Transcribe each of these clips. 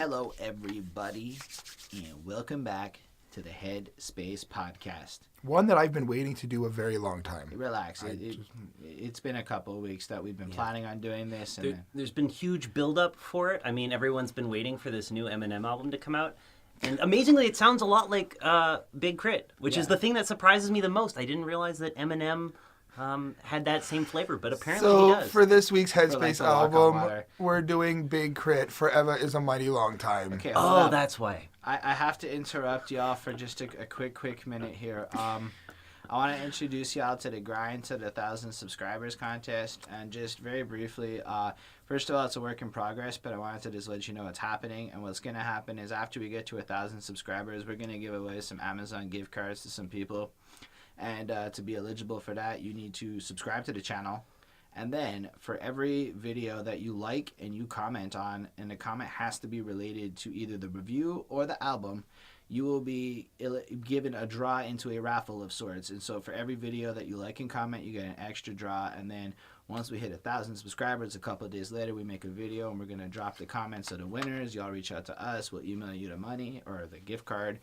Hello, everybody, and welcome back to the Headspace Podcast. One that I've been waiting to do a very long time. Relax. It's been a couple of weeks that we've been planning on doing this. And there's been huge build-up for it. I mean, everyone's been waiting for this new Eminem album to come out. And amazingly, it sounds a lot like Big K.R.I.T, which is the thing that surprises me the most. I didn't realize that Eminem had that same flavor, but apparently he does. So for this week's Headspace album, we're doing Big K.R.I.T, Forever is a Mighty Long Time. Okay, that's why. I have to interrupt y'all for just a quick minute here. I want to introduce y'all to the grind to the 1,000 subscribers contest, and just very briefly, first of all, it's a work in progress, but I wanted to just let you know what's happening. And what's going to happen is after we get to 1,000 subscribers, we're going to give away some Amazon gift cards to some people. And to be eligible for that, you need to subscribe to the channel. And then for every video that you like and you comment on, and the comment has to be related to either the review or the album, you will be given a draw into a raffle of sorts. And so for every video that you like and comment, you get an extra draw. And then once we hit 1,000 subscribers, a couple of days later, we make a video and we're going to drop the comments of the winners. Y'all reach out to us. We'll email you the money or the gift card.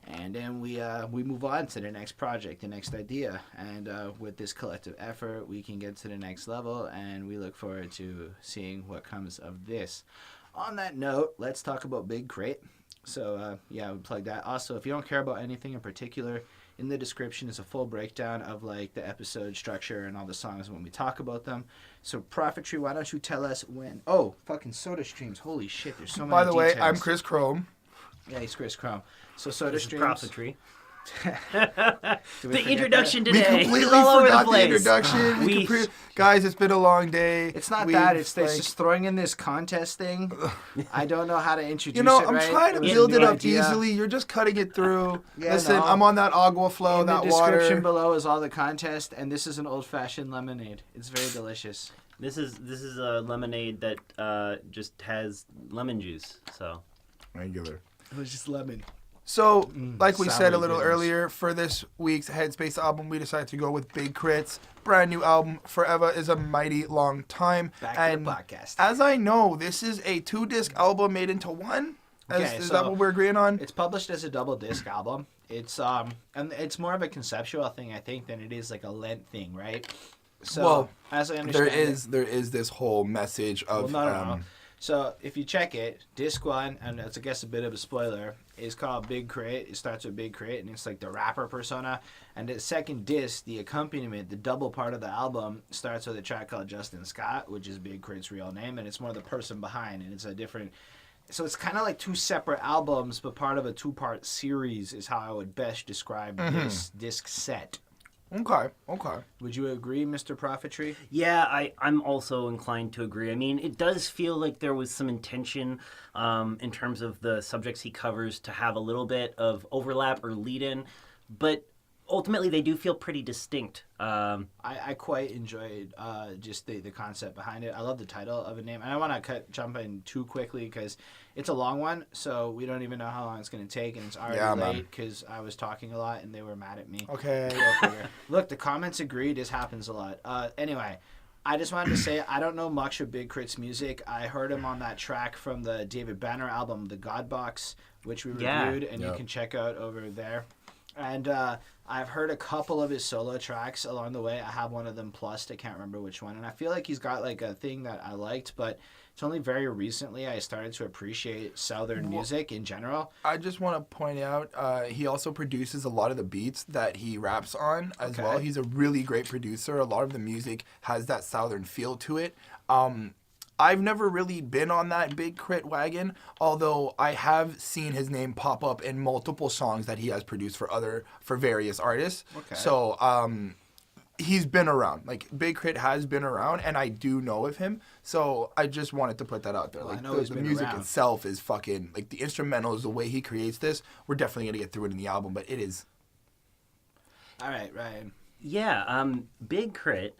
And then we move on to the next project, the next idea. And with this collective effort, we can get to the next level. And we look forward to seeing what comes of this. On that note, let's talk about Big K.R.I.T. So, we plug that. Also, if you don't care about anything in particular, in the description is a full breakdown of, like, the episode structure and all the songs when we talk about them. So, Prophetry, why don't you tell us when... Oh, fucking Soda Streams. Holy shit, there's so many By the way, details. I'm Chris Chrome. Yeah, he's Chris Chrome. So, Soda This Streams... Prophetry. The introduction We today completely is all over the forgot the place. introduction. Guys, it's been a long day. It's not that. It's just throwing in this contest thing. I don't know how to introduce it I'm right. trying to It was a build new it up idea. easily. You're just cutting it through. Yeah, Listen, no. I'm on that agua flow, In that the description water. below is all the contest, and this is an old-fashioned lemonade. It's very delicious. This is a lemonade that just has lemon juice. So Regular. It was just lemon. So, like we said a little goodness. earlier, for this week's Headspace album, we decided to go with Big K.R.I.T's brand new album, Forever is a Mighty Long Time. Back and to the podcast. As I know, this is a 2-disc album made into one. Is so that what we're agreeing on? It's published as a double disc album. It's and it's more of a conceptual thing, I think, than it is like a length thing, right? So, Well, as I understand there is this whole message of... no. So if you check it, disc one, and it's I guess a bit of a spoiler, is called Big K.R.I.T. It starts with Big K.R.I.T, and it's like the rapper persona. And the second disc, the accompaniment, the double part of the album, starts with a track called Justin Scott, which is Big K.R.I.T's real name, and it's more the person behind, and it's a different... So it's kind of like two separate albums, but part of a two-part series is how I would best describe this disc set. Okay. Would you agree, Mr. Prophetry? yeah, I'm also inclined to agree. I mean, it does feel like there was some intention in terms of the subjects he covers to have a little bit of overlap or lead-in, but ultimately they do feel pretty distinct. I quite enjoyed just the concept behind it. I love the title of a name. And I want to jump in too quickly because it's a long one, so we don't even know how long it's going to take, and it's already late because I was talking a lot and they were mad at me. Okay. Look, the comments agree. This happens a lot. Anyway, I just wanted to say I don't know much of Big K.R.I.T's music. I heard him on that track from the David Banner album, The God Box, which we reviewed, and you can check out over there. And I've heard a couple of his solo tracks along the way. I have one of them plussed. I can't remember which one. And I feel like he's got like a thing that I liked, but it's only very recently I started to appreciate Southern music in general. I just want to point out, he also produces a lot of the beats that he raps on as well. He's a really great producer. A lot of the music has that Southern feel to it. I've never really been on that Big K.R.I.T wagon, although I have seen his name pop up in multiple songs that he has produced for various artists. Okay. So he's been around. Like, Big K.R.I.T has been around, and I do know of him. So I just wanted to put that out there. Well, like, the music itself is fucking, like, the instrumentals, the way he creates this, we're definitely going to get through it in the album, but it is. All right, Ryan. Yeah, Big K.R.I.T,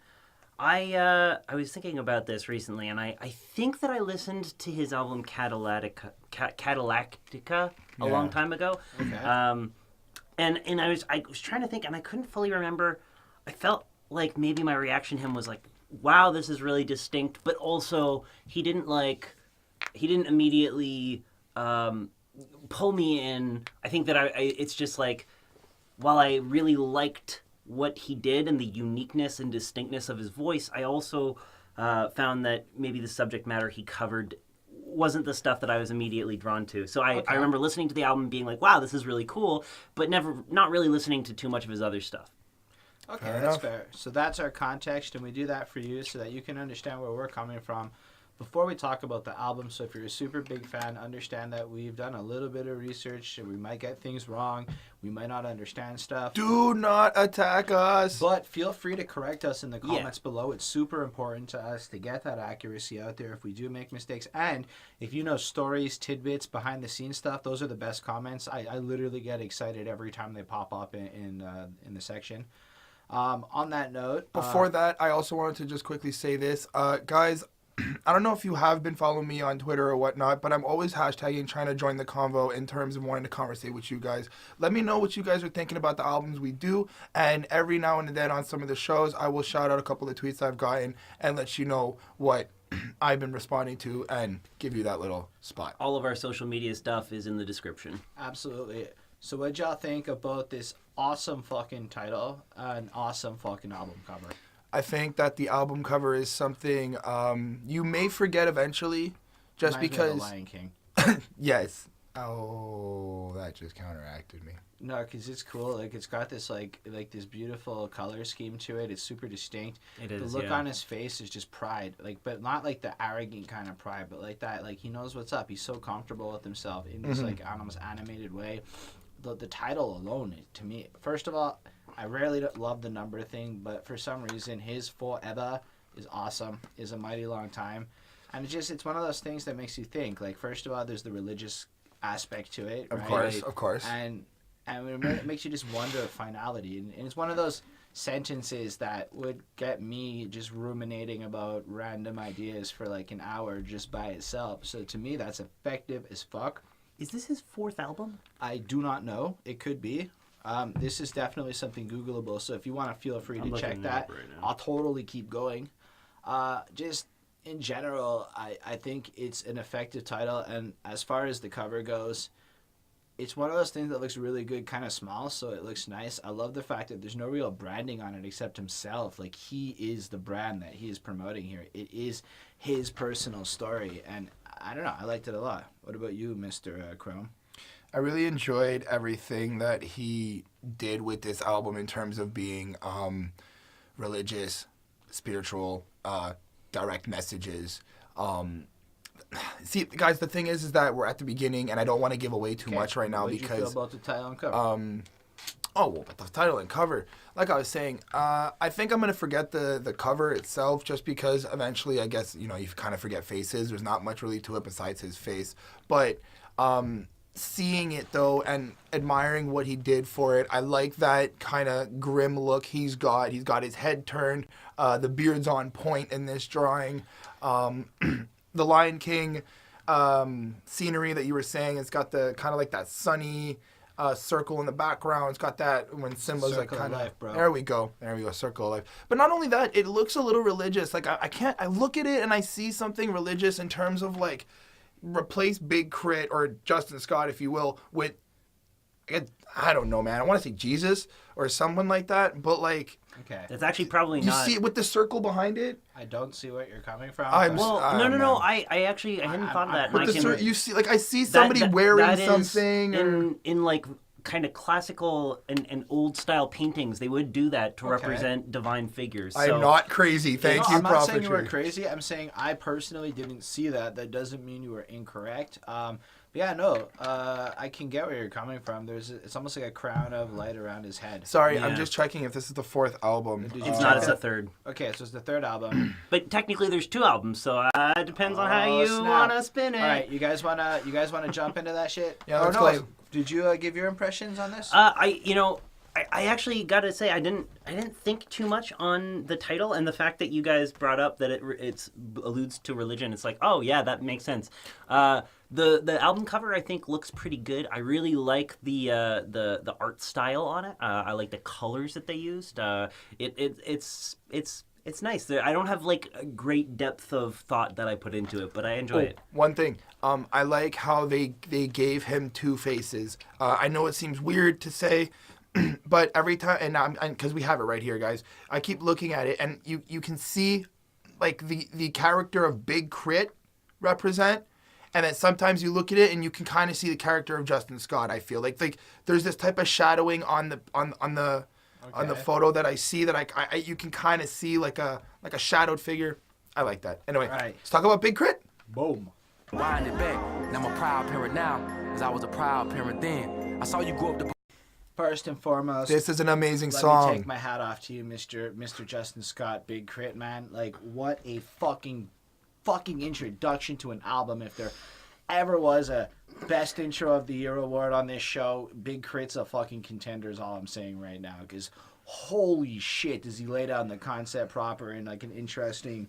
I was thinking about this recently, and I think that I listened to his album Cadillactica a long time ago. Okay. And I was trying to think, and I couldn't fully remember. I felt like maybe my reaction to him was like, wow, this is really distinct, but also he didn't immediately pull me in. I think that it's just like, while I really liked what he did and the uniqueness and distinctness of his voice, I also found that maybe the subject matter he covered wasn't the stuff that I was immediately drawn to. So I remember listening to the album being like, wow, this is really cool, but not really listening to too much of his other stuff. Okay, that's fair. So that's our context, and we do that for you so that you can understand where we're coming from before we talk about the album. So if you're a super big fan, understand that we've done a little bit of research, and we might get things wrong. We might not understand stuff. Do not attack us. But feel free to correct us in the comments below. It's super important to us to get that accuracy out there if we do make mistakes. And if you know stories, tidbits, behind the scenes stuff, those are the best comments. I literally get excited every time they pop up in the section. On that note, before that, I also wanted to just quickly say this, guys. I don't know if you have been following me on Twitter or whatnot, but I'm always hashtagging, trying to join the convo in terms of wanting to conversate with you guys. Let me know what you guys are thinking about the albums we do, and every now and then on some of the shows, I will shout out a couple of tweets I've gotten and let you know what I've been responding to and give you that little spot. All of our social media stuff is in the description. Absolutely. So what'd y'all think about this awesome fucking title and awesome fucking album cover? I think that the album cover is something you may forget eventually, just because. The Lion King. Yes. Oh, that just counteracted me. No, because it's cool. Like, it's got this like this beautiful color scheme to it. It's super distinct. It is. The look on his face is just pride, like, but not like the arrogant kind of pride, but like that, like he knows what's up. He's so comfortable with himself in this like almost animated way. The title alone, to me, first of all, I rarely love the number thing, but for some reason, his Forever is awesome, is a mighty long time. And it's one of those things that makes you think. Like, first of all, there's the religious aspect to it. Of right? course, like, of course. And it makes you just wonder of finality. And it's one of those sentences that would get me just ruminating about random ideas for like an hour just by itself. So to me, that's effective as fuck. Is this his fourth album? I do not know. It could be. This is definitely something Googleable, so if you want to feel free to check that. Right, I'll totally keep going. Just in general, I think it's an effective title, and as far as the cover goes, it's one of those things that looks really good, kind of small, so it looks nice. I love the fact that there's no real branding on it except himself. Like, he is the brand that he is promoting here. It is his personal story, and I don't know, I liked it a lot. What about you, Mr. Chrome? I really enjoyed everything that he did with this album in terms of being religious, spiritual, direct messages. See, guys, the thing is that we're at the beginning, and I don't want to give away too much right now because... What did you feel about the title and cover? But the title and cover, like I was saying, I think I'm going to forget the cover itself just because eventually, I guess, you kind of forget faces. There's not much really to it besides his face. But seeing it, though, and admiring what he did for it, I like that kind of grim look he's got. He's got his head turned. The beard's on point in this drawing. The Lion King scenery that you were saying, it's got the kind of like that sunny circle in the background. It's got that when Simba's circle like kind of life, bro. There we go, circle of life. But not only that, it looks a little religious. Like I look at it and I see something religious in terms of like replace Big K.R.I.T or Justin Scott, if you will, with I don't know, man. I want to say Jesus or someone like that, but like. Okay. That's actually probably you not. You see it with the circle behind it? I don't see what you're coming from. No. I hadn't thought of that. You see, like I see somebody wearing something in like kind of classical and old style paintings. They would do that to represent divine figures. So. I'm not crazy. Thank you, I'm not Prophetry. saying you were crazy. I'm saying I personally didn't see that. That doesn't mean you were incorrect. Yeah, no, I can get where you're coming from. It's almost like a crown of light around his head. Sorry, I'm just checking if this is the fourth album. It's not. It's the third. Okay, so it's the third album. But technically, there's two albums, so it depends on how you wanna spin it. All right, you guys wanna jump into that shit? Yeah, let's go. Did you give your impressions on this? I actually got to say I didn't think too much on the title and the fact that you guys brought up that it alludes to religion. It's like, oh yeah, that makes sense. The album cover I think looks pretty good. I really like the art style on it. I like the colors that they used. It's it's nice. I don't have like a great depth of thought that I put into it, but I enjoy it. One thing, I like how they gave him two faces. I know it seems weird to say, but every time, and because we have it right here, guys, I keep looking at it, and you can see like the character of Big K.R.I.T represent. And then sometimes you look at it and you can kind of see the character of Justin Scott. I feel like there's this type of shadowing on the photo that I see that I you can kind of see like a shadowed figure. I like that. Anyway, let's talk about Big K.R.I.T. Boom. Wind it back. Now I'm a proud parent now, as I was a proud parent then. I saw you grow up to. First and foremost, This is an amazing let song. me take my hat off to you, Mr. Justin Scott, Big K.R.I.T, man. Like, what a fucking introduction to an album. If there ever was a best intro of the year award on this show, Big K.R.I.T's a fucking contender is all I'm saying right now, because holy shit does he lay down the concept proper in like an interesting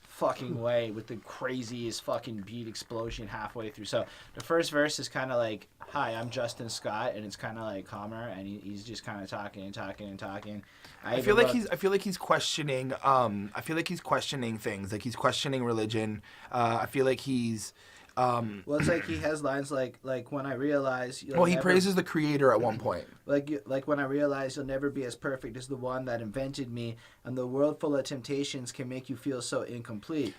fucking way with the craziest fucking beat explosion halfway through. So the first verse is kind of like, hi, I'm Justin Scott, and it's kind of like calmer, and he's just kind of talking. I feel like he's questioning. I feel like he's questioning things. Like he's questioning religion. I feel like he's. Well, it's like he has lines like when I realize. He praises the creator at one point. Like when I realize you'll never be as perfect as the one that invented me, and the world full of temptations can make you feel so incomplete.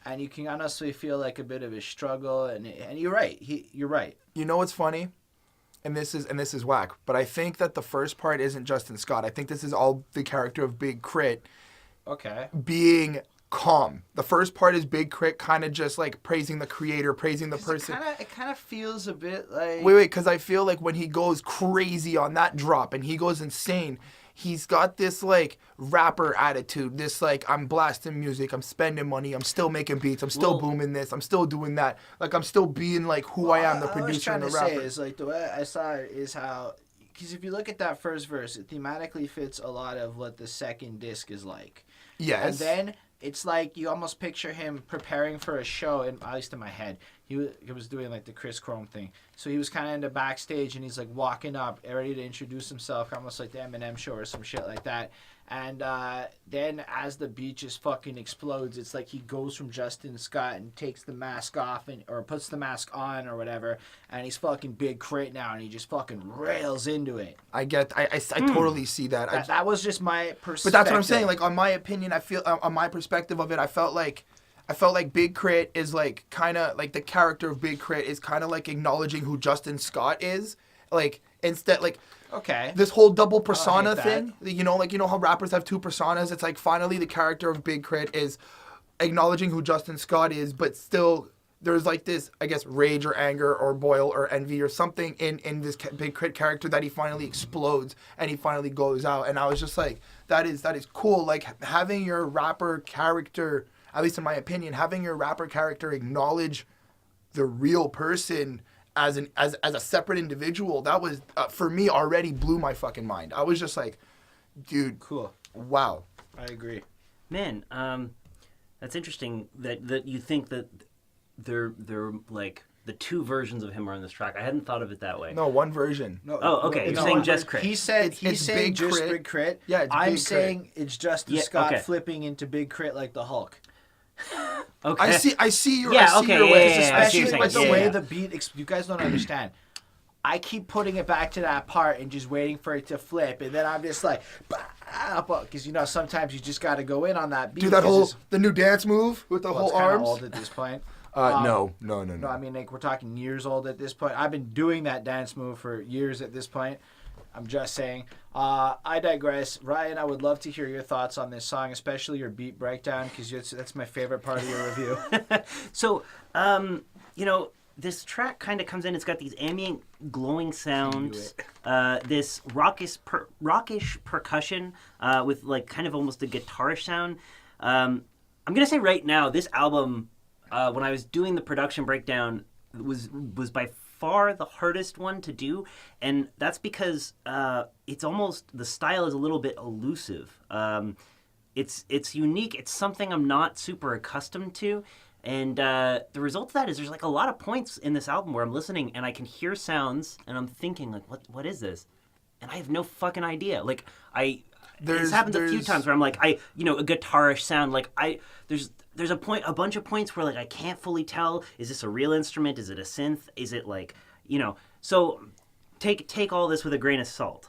And you can honestly feel like a bit of a struggle. And you're right. You're right. You know what's funny? And this is whack, but I think that the first part isn't Justin Scott. I think this is all the character of Big K.R.I.T. Okay. being calm. The first part is Big K.R.I.T kind of just like praising the creator, praising the person. It kind of feels a bit like... Wait, because I feel like when he goes crazy on that drop and he goes insane, he's got this like rapper attitude, this like I'm blasting music, I'm spending money, I'm still making beats, I'm still booming this, I'm still doing that. Like I'm still being like who I am, the producer and the rapper. What I was trying to say is like the way I saw it is how... Because if you look at that first verse, it thematically fits a lot of what the second disc is like. Yes. And then it's like you almost picture him preparing for a show, at least in my head. He was doing like the Chris Chrome thing. So he was kind of in the backstage and he's like walking up, ready to introduce himself, almost like the Eminem show or some shit like that. And then as the beat just fucking explodes, it's like he goes from Justin Scott and takes the mask off or puts the mask on or whatever, and he's fucking Big K.R.I.T now, and he just fucking rails into it. I totally see that. That was just my perspective. But that's what I'm saying. Like on my opinion, I feel on my perspective of it, I felt like Big K.R.I.T is like kind of like the character of Big K.R.I.T is kind of like acknowledging who Justin Scott is. Like instead, like. Okay. This whole double persona thing, you know how rappers have two personas. It's like finally the character of Big K.R.I.T is acknowledging who Justin Scott is, but still there's like this, I guess, rage or anger or boil or envy or something in this Big K.R.I.T character that he finally explodes and he finally goes out. And I was just like, that is cool. Like having your rapper character, at least in my opinion, having your rapper character acknowledge the real person as a separate individual, that was for me already blew my fucking mind. I was just like, dude, cool, wow. I agree, man. That's interesting that you think that they're like the two versions of him are on this track. I hadn't thought of it that way. No, one version. No, okay. You're saying just K.R.I.T. He's saying just Big K.R.I.T. Yeah, it's I'm Big saying it's Justin Scott okay. flipping into Big K.R.I.T like the Hulk. Okay. I see your Yeah, I see okay, your yeah, way. yeah, yeah, Especially with the yeah, way yeah. the beat. You guys don't understand. I keep putting it back to that part and just waiting for it to flip, and then I'm just like, because sometimes you just got to go in on that beat. Do that the new dance move with the whole it's kinda arms. old at this point. No. No, I mean like we're talking years old at this point. I've been doing that dance move for years at this point. I'm just saying. I digress. Ryan, I would love to hear your thoughts on this song, especially your beat breakdown, because that's my favorite part of your review. So, this track kind of comes in. It's got these ambient glowing sounds, this rockish percussion with like kind of almost a guitarish sound. I'm gonna say right now, this album, when I was doing the production breakdown, was by far the hardest one to do, and that's because it's almost, the style is a little bit elusive. It's unique. It's something I'm not super accustomed to. And the result of that is there's like a lot of points in this album where I'm listening and I can hear sounds and I'm thinking like, what is this? And I have no fucking idea. Like it's happened a few times where I'm like, a guitarish sound. Like there's a bunch of points where like I can't fully tell, is this a real instrument? Is it a synth? Is it like, so take all this with a grain of salt.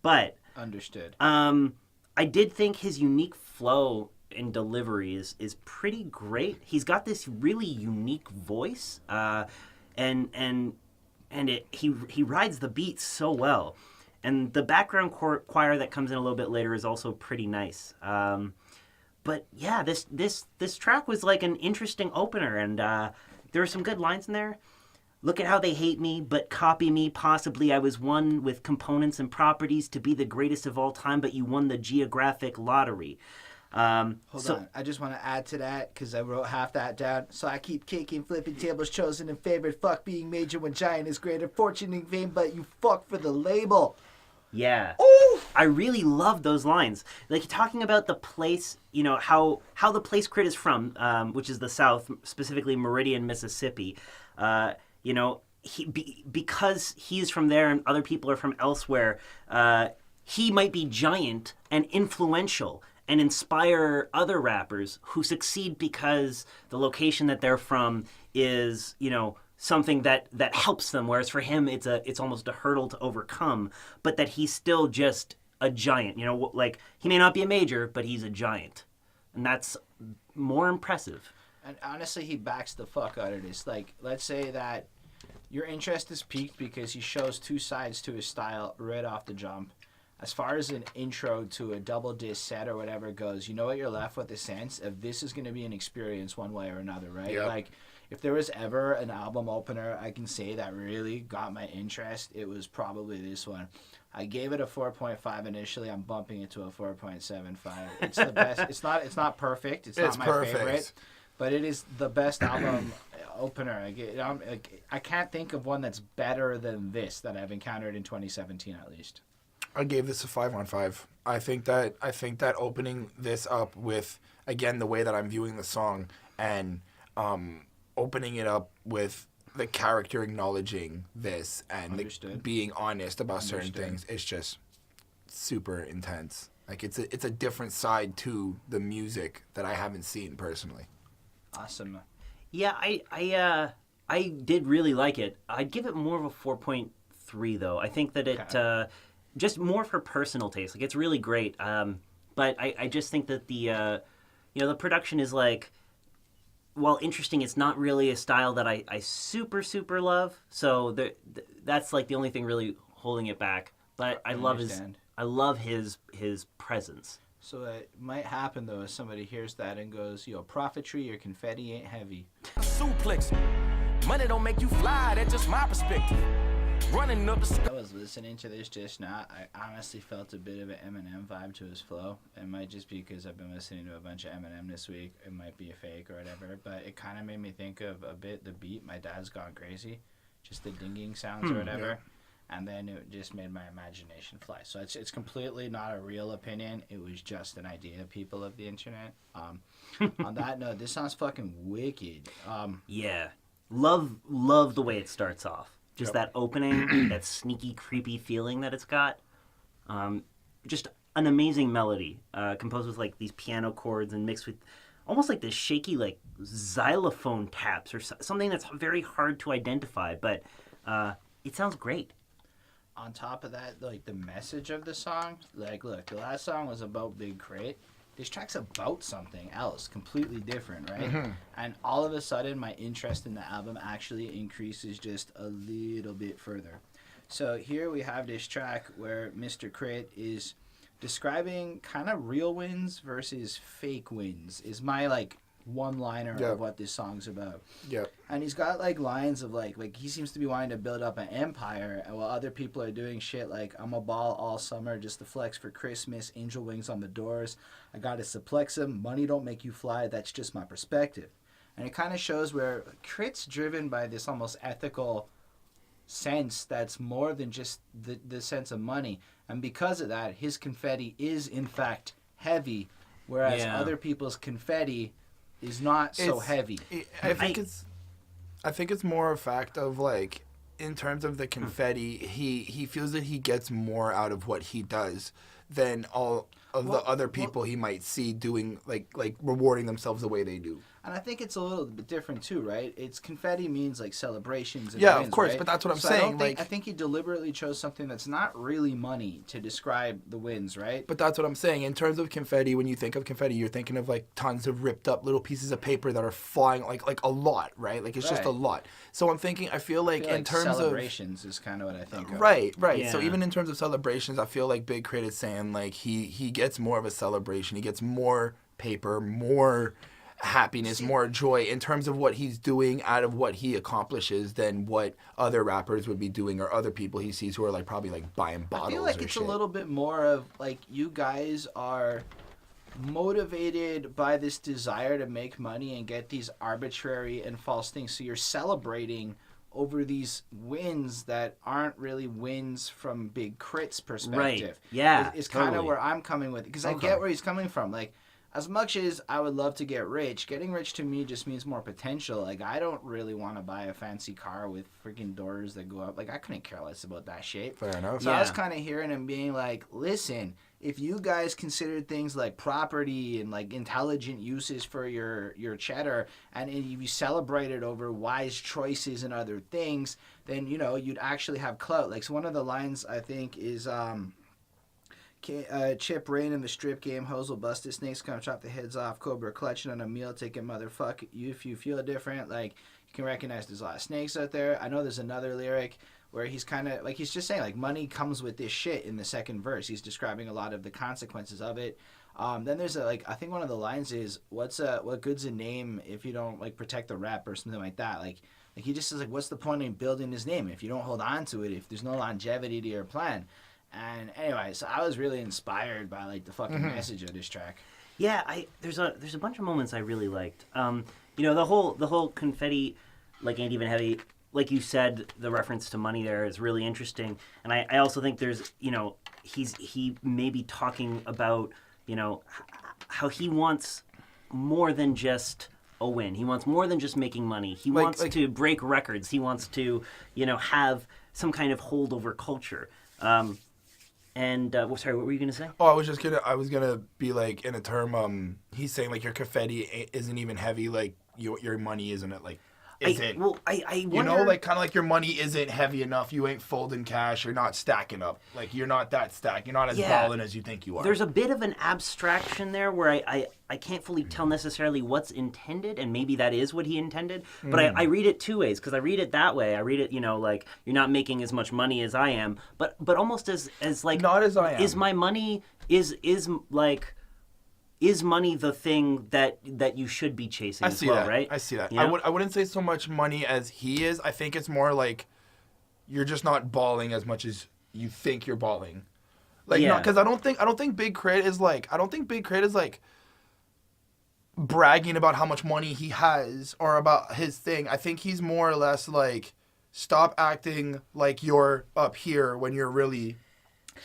But understood. I did think his unique flow and delivery is pretty great. He's got this really unique voice, and he rides the beat so well. And the background choir that comes in a little bit later is also pretty nice. But yeah, this track was like an interesting opener, and there were some good lines in there. Look at how they hate me, but copy me. Possibly I was one with components and properties to be the greatest of all time, but you won the geographic lottery. Hold on. I just want to add to that because I wrote half that down. So I keep kicking, flipping tables, chosen and favored. Fuck being major when giant is greater. Fortune and fame, but you fuck for the label. Yeah. Ooh! I really love those lines. Like talking about the place, how the place K.R.I.T is from, which is the South, specifically Meridian, Mississippi. Because he's from there and other people are from elsewhere, he might be giant and influential and inspire other rappers who succeed because the location that they're from is, something that helps them, whereas for him it's almost a hurdle to overcome, but that he's still just a giant. Like he may not be a major, but he's a giant, and that's more impressive. And honestly, he backs the fuck out of this. Like, let's say that your interest is piqued because he shows two sides to his style right off the jump. As far as an intro to a double disc set or whatever goes, you know what, you're left with the sense of this is going to be an experience one way or another, right? Yep. Like, if there was ever an album opener I can say that really got my interest, it was probably this one. I gave it a 4.5 initially. I'm bumping it to a 4.75. It's the best. It's not perfect. It's not my favorite. But it is the best album opener. I can't think of one that's better than this that I've encountered in 2017 at least. I gave this a 5 on 5. I think that opening this up with, again, the way that I'm viewing the song and opening it up with the character acknowledging this and being honest about certain things, it's just super intense. Like it's a different side to the music that I haven't seen personally. Awesome. Yeah, I did really like it. I'd give it more of a 4.3 though. I think that it just more for personal taste. Like it's really great. But I just think that the production is like, while interesting, it's not really a style that I super love. So that's like the only thing really holding it back. But I love his presence. So it might happen though if somebody hears that and goes, "Yo, Prophetry, your confetti ain't heavy." Suplex. Money don't make you fly. That's just my perspective. Running up the. I was listening to this just now. I honestly felt a bit of an Eminem vibe to his flow. It might just be because I've been listening to a bunch of Eminem this week. It might be a fake or whatever, but it kind of made me think of a bit the beat. My Dad's Gone Crazy, just the dinging sounds or whatever. Yeah. And then it just made my imagination fly. So it's completely not a real opinion. It was just an idea, people of the internet. On that note, this sounds fucking wicked. Yeah, love the way it starts off. Just that opening, that sneaky, creepy feeling that it's got. Just an amazing melody, composed with like these piano chords and mixed with almost like this shaky like xylophone taps or something that's very hard to identify, but it sounds great. On top of that, like the message of the song, like look, the last song was about Big K.R.I.T. This track's about something else, completely different, right? Mm-hmm. And all of a sudden, my interest in the album actually increases just a little bit further. So here we have this track where Mr. K.R.I.T is describing kind of real wins versus fake wins, is my like one-liner of what this song's about. Yep. And he's got like lines of like he seems to be wanting to build up an empire, and while other people are doing shit like I'm a ball all summer just to flex for Christmas, angel wings on the doors, I got to suplex him, money don't make you fly, that's just my perspective. And it kind of shows where K.R.I.T's driven by this almost ethical sense that's more than just the sense of money, and because of that his confetti is in fact heavy, whereas other people's confetti is not so heavy. I think it's more a fact of like, in terms of the confetti, he feels that he gets more out of what he does than all of the other people he might see doing like rewarding themselves the way they do. And I think it's a little bit different too, right? It's confetti means like celebrations. And Yeah, wins, of course, right? but that's what I'm So saying. I think he deliberately chose something that's not really money to describe the wins, right? But that's what I'm saying. In terms of confetti, when you think of confetti, you're thinking of like tons of ripped up little pieces of paper that are flying, like a lot, right? Like it's just a lot. So I'm thinking, I feel like in terms of celebrations is kind of what I think of. Right. Yeah. So even in terms of celebrations, I feel like Big K.R.I.T is saying like he gets more of a celebration. He gets more paper, more happiness, more joy in terms of what he's doing out of what he accomplishes than what other rappers would be doing or other people he sees who are like probably like buying bottles. I feel like or it's shit. a little bit more of like you guys are motivated by this desire to make money and get these arbitrary and false things. So you're celebrating over these wins that aren't really wins from Big K.R.I.T's perspective. Right. Yeah. It's kind of totally. where I'm coming with it because I get where he's coming from. Like, as much as I would love to get rich, getting rich to me just means more potential. Like, I don't really want to buy a fancy car with freaking doors that go up. Like, I couldn't care less about that shit. Fair enough. So I was kind of hearing him being like, listen, if you guys consider things like property and like intelligent uses for your cheddar, and if you celebrate it over wise choices and other things, then, you know, you'd actually have clout. Like, so one of the lines I think is, Chip Rain in the strip game, hoes will bust the snakes, come chop the heads off, Cobra clutching on a meal, take a motherfuck you if you feel different. Like, you can recognize there's a lot of snakes out there. I know there's another lyric where he's kind of, like, he's just saying, like, money comes with this shit in the second verse. He's describing a lot of the consequences of it. Then there's, I think one of the lines is, what good's a name if you don't, like, protect the rep or something like that. Like he just says, like, what's the point in building his name if you don't hold on to it, if there's no longevity to your plan? And anyway, so I was really inspired by like the fucking message of this track. Yeah, there's a bunch of moments I really liked. You know, the whole confetti, like ain't even heavy. Like you said, the reference to money there is really interesting. And I also think there's, you know, he may be talking about, you know, how he wants more than just a win. He wants more than just making money. He wants to break records. He wants to, you know, have some kind of hold over culture. And sorry, what were you gonna say? Oh, I was gonna be like in a term. He's saying like your confetti isn't even heavy. Like your money isn't it? Like is it? Well, I wonder, you know, like kind of like your money isn't heavy enough. You ain't folding cash. You're not stacking up. Like you're not that stacked. You're not as balling as you think you are. There's a bit of an abstraction there where I can't fully tell necessarily what's intended, and maybe that is what he intended. But I read it two ways, because I read it that way. I read it, you know, like you're not making as much money as I am, but almost as like not as I am. Is my money is money the thing that you should be chasing as well, right? I see that. You know? I wouldn't say so much money as he is. I think it's more like you're just not balling as much as you think you're balling. Like, because I don't think Big K.R.I.T is like, bragging about how much money he has or about his thing. I think he's more or less like, stop acting like you're up here when you're really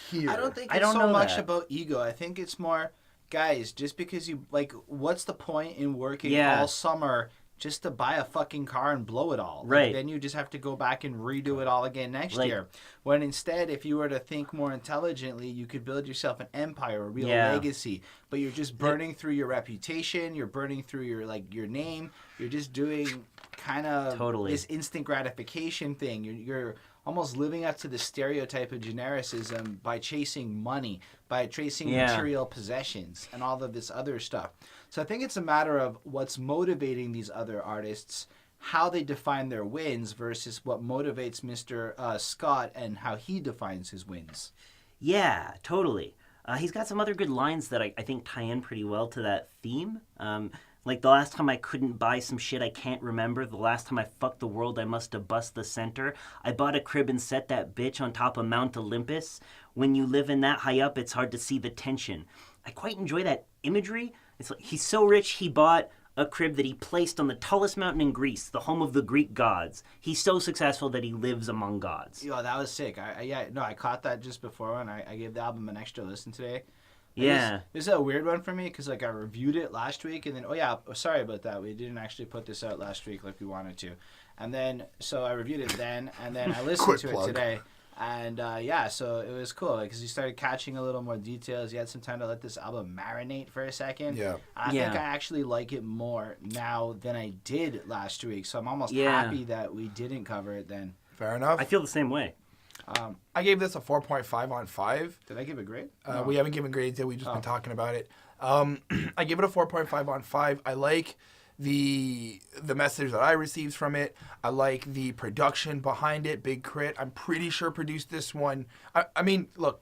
here. I don't think it's so much about ego. I think it's more, guys, just because you, like, what's the point in working all summer just to buy a fucking car and blow it all? Right. Like, then you just have to go back and redo it all again next year. When instead, if you were to think more intelligently, you could build yourself an empire, a real legacy. But you're just burning through your reputation. You're burning through your name. You're just doing kind of this instant gratification thing. You're almost living up to the stereotype of genericism by chasing money, by chasing material possessions, and all of this other stuff. So I think it's a matter of what's motivating these other artists, how they define their wins versus what motivates Mr. Scott and how he defines his wins. Yeah, totally. He's got some other good lines that I think tie in pretty well to that theme. Like, the last time I couldn't buy some shit I can't remember. The last time I fucked the world, I must have bust the center. I bought a crib and set that bitch on top of Mount Olympus. When you live in that high up, it's hard to see the tension. I quite enjoy that imagery. It's like he's so rich, he bought a crib that he placed on the tallest mountain in Greece, the home of the Greek gods. He's so successful that he lives among gods. Yo, that was sick. I caught that just before, and I gave the album an extra listen today. Yeah. This is a weird one for me because, like, I reviewed it last week and then, sorry about that. We didn't actually put this out last week like we wanted to. And then, so I reviewed it then and then I listened to it today. And yeah, so it was cool because you started catching a little more details. You had some time to let this album marinate for a second. Yeah. I think I actually like it more now than I did last week. So I'm almost happy that we didn't cover it then. Fair enough. I feel the same way. I gave this a 4.5 on 5. Did I give a grade? No. We haven't given grades yet. We've just been talking about it. I give it a 4.5 on 5. I like the message that I received from it. I like the production behind it. Big K.R.I.T, I'm pretty sure produced this one. I mean, look,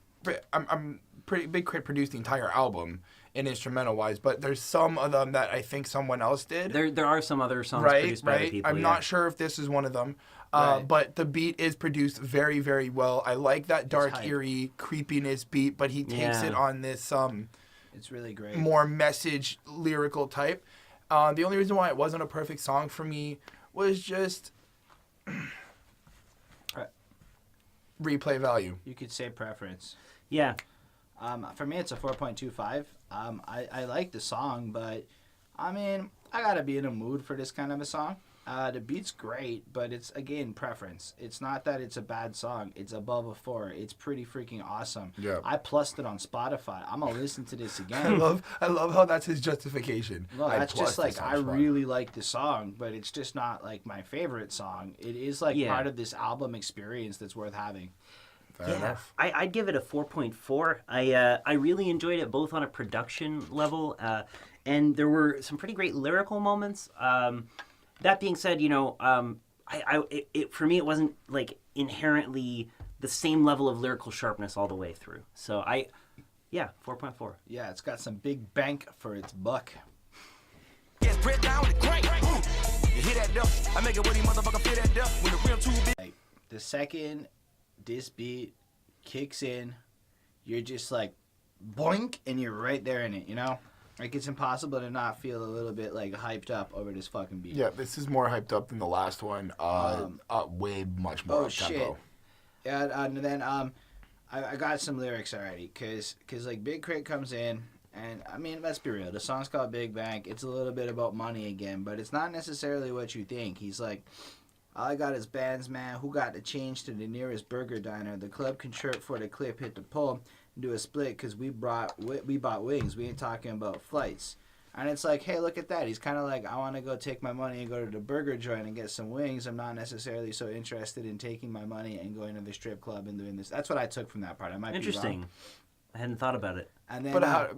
I'm pretty Big K.R.I.T produced the entire album in instrumental wise, but there's some of them that I think someone else did. There are some other songs produced by other people. I'm not sure if this is one of them. But the beat is produced very, very well. I like that dark, eerie creepiness beat, but he takes it on this it's really great. More message lyrical type. The only reason why it wasn't a perfect song for me was just replay value. You could say preference. Yeah. For me, it's a 4.25. I like the song, but I mean, I gotta be in a mood for this kind of a song. The beat's great, but it's, again, preference. It's not that it's a bad song. It's above a 4. It's pretty freaking awesome. Yeah. I plussed it on Spotify. I'm going to listen to this again. I love how that's his justification. Well, that's just like, I really like the song, but it's just not like my favorite song. It is like part of this album experience that's worth having. Fair enough. I'd give it a 4.4. I really enjoyed it both on a production level, and there were some pretty great lyrical moments. That being said, you know, for me, it wasn't like inherently the same level of lyrical sharpness all the way through. So 4.4. Yeah, it's got some big bank for its buck. Yes, bread down with the crank. You hear that though? I make it what he motherfucker feel that though. When the rim too big. Like, the second this beat kicks in, you're just like boink, and you're right there in it, you know? Like, it's impossible to not feel a little bit, like, hyped up over this fucking beat. Yeah, this is more hyped up than the last one. Way much more up-tempo. Yeah, and then I got some lyrics already, because like, Big K.R.I.T comes in, and, I mean, let's be real. The song's called Big Bank. It's a little bit about money again, but it's not necessarily what you think. He's like, all I got is bands, man. Who got the change to the nearest burger diner? The club can chirp for the clip, hit the pole. Do a split because we bought wings. We ain't talking about flights. And it's like, hey, look at that. He's kind of like, I want to go take my money and go to the burger joint and get some wings. I'm not necessarily so interested in taking my money and going to the strip club and doing this. That's what I took from that part. I might be wrong. I hadn't thought about it. And then, but I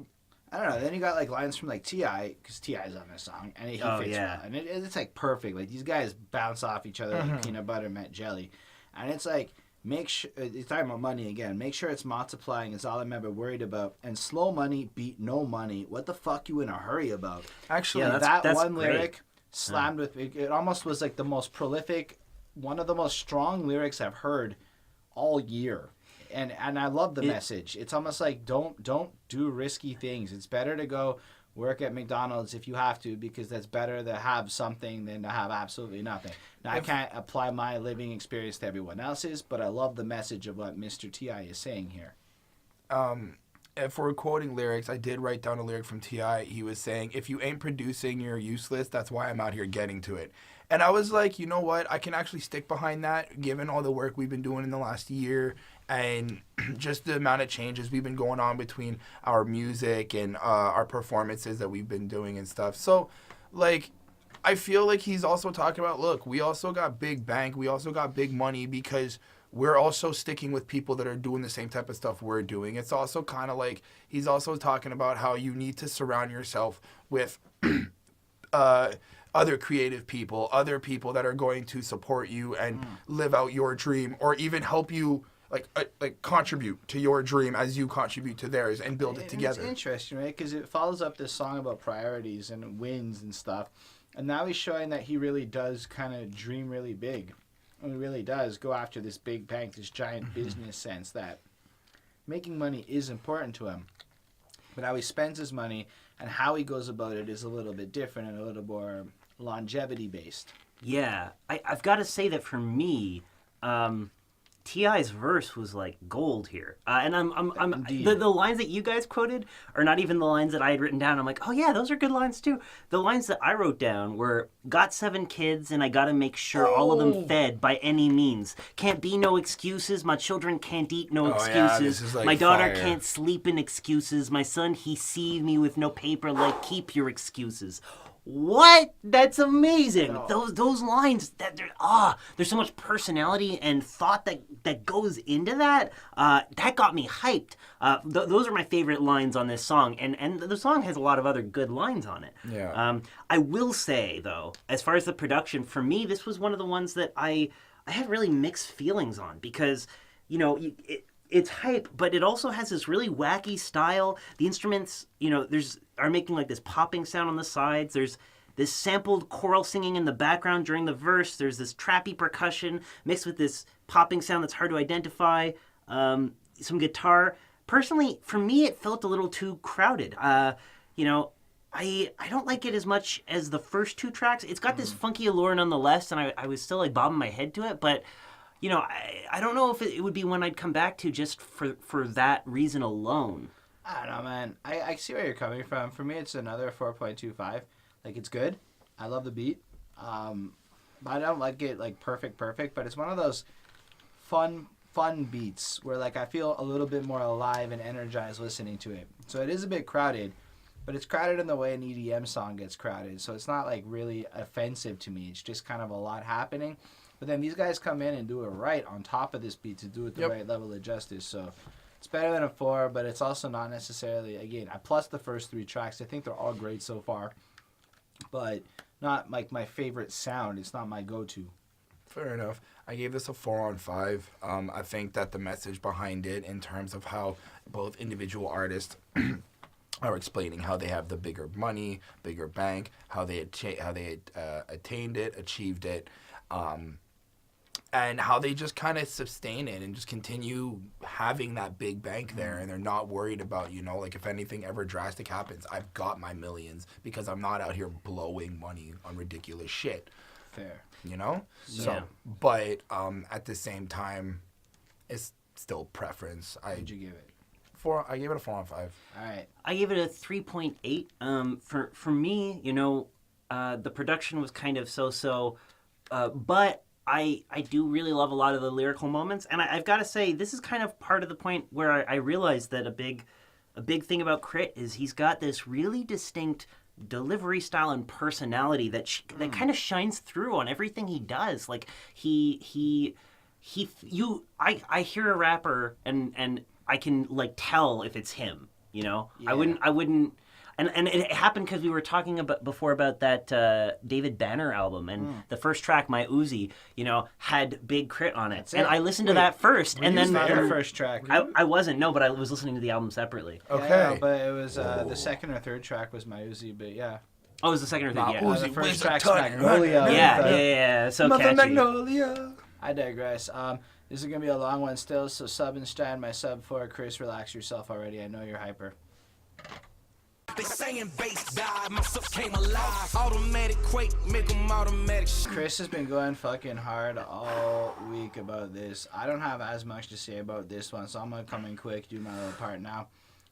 don't know. Then you got like lines from like T.I. because T.I.'s on this song, and he fits well. And it's like perfect. Like these guys bounce off each other like peanut butter met jelly, and it's like. Make sure it's talking about money again. Make sure it's multiplying is all I'm ever worried about. And slow money beat no money. What the fuck you in a hurry about? Actually, that's one lyric slammed with it almost was like the most prolific, one of the most strong lyrics I've heard all year. And I love the message. It's almost like don't do risky things. It's better to go work at McDonald's if you have to, because that's better to have something than to have absolutely nothing. Now, I can't apply my living experience to everyone else's, but I love the message of what Mr. T.I. is saying here. If we're quoting lyrics, I did write down a lyric from T.I. He was saying, if you ain't producing, you're useless. That's why I'm out here getting to it. And I was like, you know what? I can actually stick behind that, given all the work we've been doing in the last year and just the amount of changes we've been going on between our music and our performances that we've been doing and stuff. So, like, I feel like he's also talking about, look, we also got big bank, we also got big money because we're also sticking with people that are doing the same type of stuff we're doing. It's also kind of like he's also talking about how you need to surround yourself with other creative people, other people that are going to support you and live out your dream, or even help you like contribute to your dream as you contribute to theirs and build it together. It's interesting, right? Because it follows up this song about priorities and wins and stuff. And now he's showing that he really does kind of dream really big. And he really does go after this big bank, this giant business sense that making money is important to him. But how he spends his money and how he goes about it is a little bit different and a little more longevity based. Yeah. I've got to say that for me, T.I.'s verse was like gold here, and the lines that you guys quoted are not even the lines that I had written down. I'm like, oh yeah, those are good lines too. The lines that I wrote down were, got 7 kids and I gotta make sure all of them fed by any means. Can't be no excuses. My children can't eat no excuses. This is like my daughter fire. can't sleep in excuses. My son, he see me with no paper, like keep your excuses. What? That's amazing. Those lines, there's so much personality and thought that goes into that. That got me hyped. Those are my favorite lines on this song, and the song has a lot of other good lines on it. Yeah. I will say though, as far as the production, for me, this was one of the ones that I had really mixed feelings on, because it's hype, but it also has this really wacky style. The instruments, are making like this popping sound on the sides. There's this sampled choral singing in the background during the verse. There's this trappy percussion mixed with this popping sound that's hard to identify. Some guitar. Personally, for me, it felt a little too crowded. I don't like it as much as the first 2 tracks. It's got this funky allure nonetheless, and I was still like bobbing my head to it, but I don't know if it would be one I'd come back to just for that reason alone. I don't know, man. I see where you're coming from. For me, it's another 4.25. Like, it's good. I love the beat. But I don't like it, like, perfect. But it's one of those fun beats where, like, I feel a little bit more alive and energized listening to it. So it is a bit crowded, but it's crowded in the way an EDM song gets crowded. So it's not, like, really offensive to me. It's just kind of a lot happening. But then these guys come in and do it right on top of this beat to do it the right level of justice. So it's better than a 4, but it's also not necessarily, again, I plus the first 3 tracks. I think they're all great so far, but not like my favorite sound. It's not my go-to. Fair enough. I gave this a 4 on 5. I think that the message behind it, in terms of how both individual artists are explaining how they have the bigger money, bigger bank, how they attained it, achieved it, and how they just kind of sustain it and just continue having that big bank there, and they're not worried about, like, if anything ever drastic happens, I've got my millions because I'm not out here blowing money on ridiculous shit. Fair. So, but at the same time, it's still preference. What'd you give it? 4. I gave it a 4 on 5. All right. I gave it a 3.8. For me, the production was kind of so-so, but I do really love a lot of the lyrical moments, and I've got to say, this is kind of part of the point where I realized that a big thing about K.R.I.T is he's got this really distinct delivery style and personality that kind of shines through on everything he does. Like I hear a rapper and I can like tell if it's him. Yeah. I wouldn't. And it happened because we were talking before about that David Banner album, and the first track, My Uzi, had Big K.R.I.T on it. And I listened to that first, and then not the first track. I wasn't, no, but I was listening to the album separately. Okay. Yeah, but it was the second or third track was My Uzi, but yeah. Oh, it was the second or third, yeah. Uzi, The first where's track's the ton? Magnolia. Yeah. So Mother catchy. Magnolia. I digress. This is going to be a long one still, so Subenstein, my sub 4. Chris, relax yourself already. I know you're hyper. They saying bass died, my stuff came alive. Automatic quake, make them automatic. Chris has been going fucking hard all week about this. I don't have as much to say about this one, so I'm going to come in quick, do my little part now.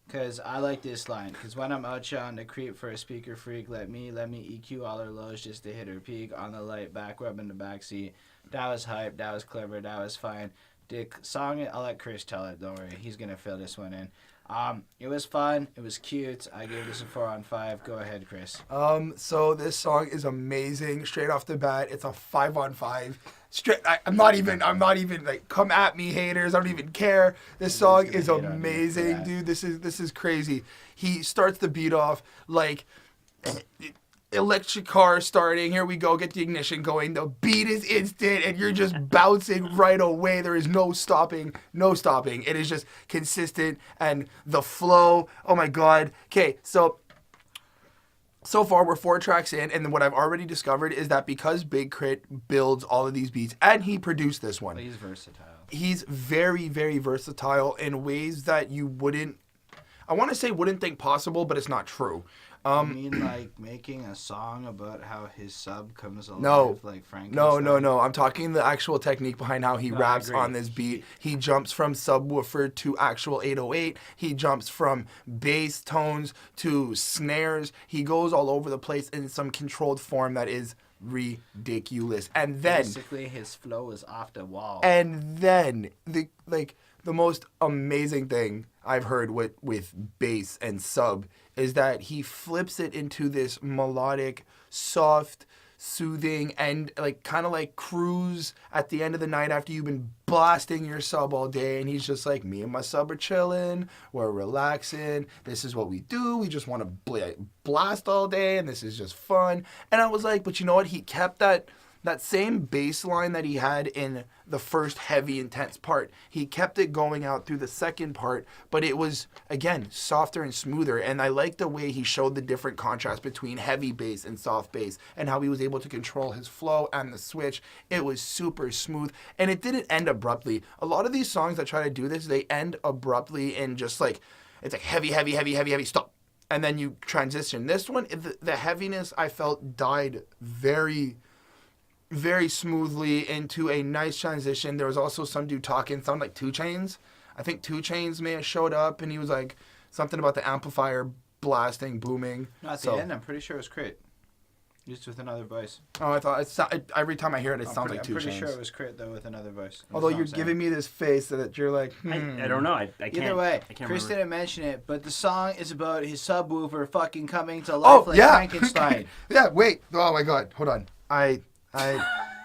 Because I like this line. Because when I'm out on the creep for a speaker freak, let me EQ all her lows just to hit her peak. On the light, back rub in the backseat. That was hype, that was clever, that was fine. Dick, song it, I'll let Chris tell it, don't worry. He's going to fill this one in. It was fun. It was cute. I gave this a 4 on 5. Go ahead, Chris. So this song is amazing. Straight off the bat, it's a 5 on 5. Straight. I'm not even like, come at me, haters. I don't even care. This song is amazing, dude. This is crazy. He starts the beat off like electric car starting. Here we go. Get the ignition going. The beat is instant, and you're just bouncing right away. There is no stopping. It is just consistent, and the flow. Oh my God. Okay, so far we're 4 tracks in, and what I've already discovered is that because Big K.R.I.T builds all of these beats, and he produced this one. He's versatile. He's very, very versatile in ways that you wouldn't think possible, but it's not true. You mean like making a song about how his sub comes alive No. like Frankenstein? No. I'm talking the actual technique behind how he raps on this beat. He jumps from subwoofer to actual 808. He jumps from bass tones to snares. He goes all over the place in some controlled form that is ridiculous. And then basically his flow is off the wall. And then the most amazing thing I've heard with bass and sub is that he flips it into this melodic, soft, soothing, and like kind of like cruise at the end of the night after you've been blasting your sub all day, and he's just like, me and my sub are chilling, we're relaxing, this is what we do, we just want to blast all day, and this is just fun. And I was like, but you know what, he kept that same bass line that he had in the first heavy, intense part. He kept it going out through the second part, but it was, again, softer and smoother. And I like the way he showed the different contrast between heavy bass and soft bass and how he was able to control his flow and the switch. It was super smooth, and it didn't end abruptly. A lot of these songs that try to do this, they end abruptly and just like, it's like heavy, heavy, heavy, heavy, heavy, stop. And then you transition. This one, the heaviness I felt died very smoothly into a nice transition. There was also some dude talking, sounded like 2 Chainz. I think 2 Chainz may have showed up, and he was like something about the amplifier blasting, booming. No, at the end, I'm pretty sure it was K.R.I.T. Just with another voice. Oh, I thought every time I hear it, it sounds like 2 Chainz. I'm pretty sure it was K.R.I.T. though with another voice. Although you're giving me this face that you're like, I don't know. I can't. Either way, I can't Chris remember. didn't mention it, but the song is about his subwoofer fucking coming to life like Frankenstein. Yeah, wait. Oh my God. Hold on.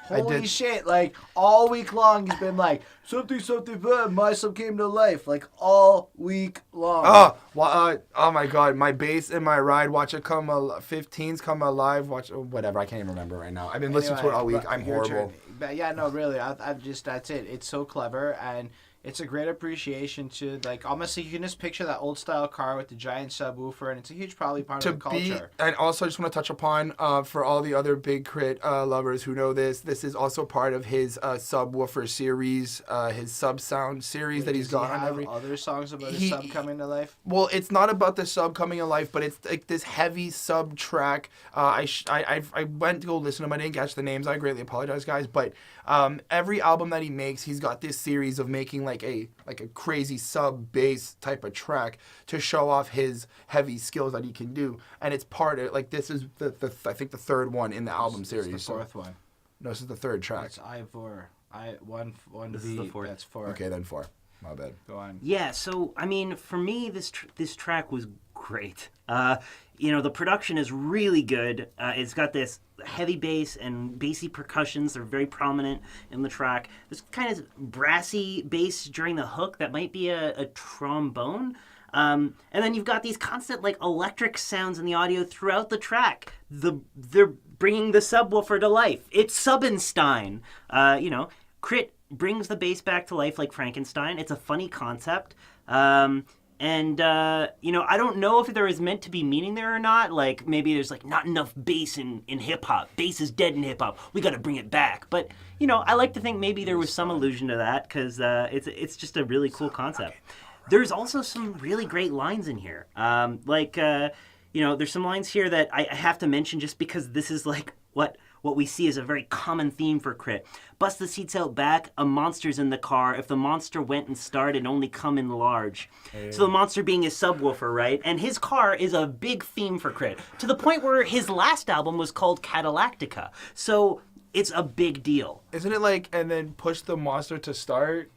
Holy shit, like, all week long he's been like, something, my sub came to life, like, all week long. Oh my God, my bass in my ride, watch it come, 15s come alive, watch, whatever, I can't even remember right now. I've been listening to it all week, I'm horrible. But yeah, no, really, I've just, that's it. It's so clever, and it's a great appreciation to, like, almost, you can just picture that old style car with the giant subwoofer, and it's a huge probably part of the culture. And also I just want to touch upon, for all the other Big K.R.I.T lovers who know this is also part of his subwoofer series, his sub sound series that he's got on every... other songs about his sub coming to life? Well, it's not about the sub coming to life, but it's like this heavy sub track. I went to go listen to them. I didn't catch the names. I greatly apologize, guys. But every album that he makes, he's got this series of making like a crazy sub bass type of track to show off his heavy skills that he can do. And it's part of, like, this is the I think the third one in the album series. It's the fourth one. No, this is the third track. It's Ivor. One This V. is the fourth. That's 4. Okay, then 4. My bad. Go on. Yeah, so I mean, for me, this track was great. The production is really good. It's got this heavy bass and bassy percussions. They're very prominent in the track. This kind of brassy bass during the hook that might be a trombone. And then you've got these constant like electric sounds in the audio throughout the track. They're bringing the subwoofer to life. It's Subenstein. K.R.I.T brings the bass back to life like Frankenstein. It's a funny concept. I don't know if there is meant to be meaning there or not. Like, maybe there's, like, not enough bass in hip-hop. Bass is dead in hip-hop. We got to bring it back. But, I like to think maybe there was some allusion to that because it's just a really cool concept. There's also some really great lines in here. There's some lines here that I have to mention just because this is, like, what we see is a very common theme for K.R.I.T. Bust the seats out back, a monster's in the car. If the monster went and started, only come in large. Hey. So the monster being his subwoofer, right? And his car is a big theme for K.R.I.T. To the point where his last album was called Cadillactica. So it's a big deal. Isn't it like, and then push the monster to start?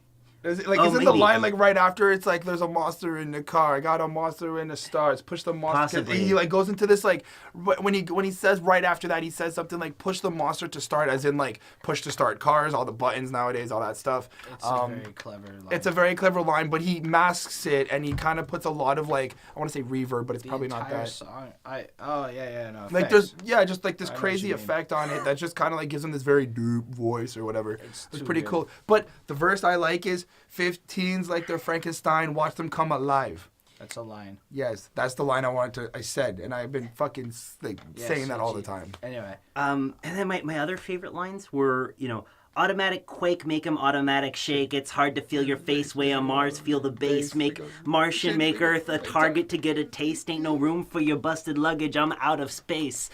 Isn't maybe. the line like right after it's like there's a monster in the car, I got a monster in the stars, push the monster. Possibly. He like goes into this like when he says right after that he says something like push the monster to start, as in like push to start cars, all the buttons nowadays, all that stuff. It's a very clever line. It's a very clever line, but he masks it and he kind of puts a lot of like, I want to say reverb, but it's probably not that. Song, no. Like effects. just like this crazy effect on it that just kind of like gives him this very deep voice or whatever. It's pretty good. cool. But the verse I like is 15s like they're Frankenstein, watch them come alive. That's a line. Yes, that's the line I said, and I've been fucking saying that all the time. Anyway. And then my other favorite lines were, Automatic quake, make him automatic shake. It's hard to feel your face way on Mars. Feel the bass, make Martian, make Earth a target to get a taste. Ain't no room for your busted luggage. I'm out of space.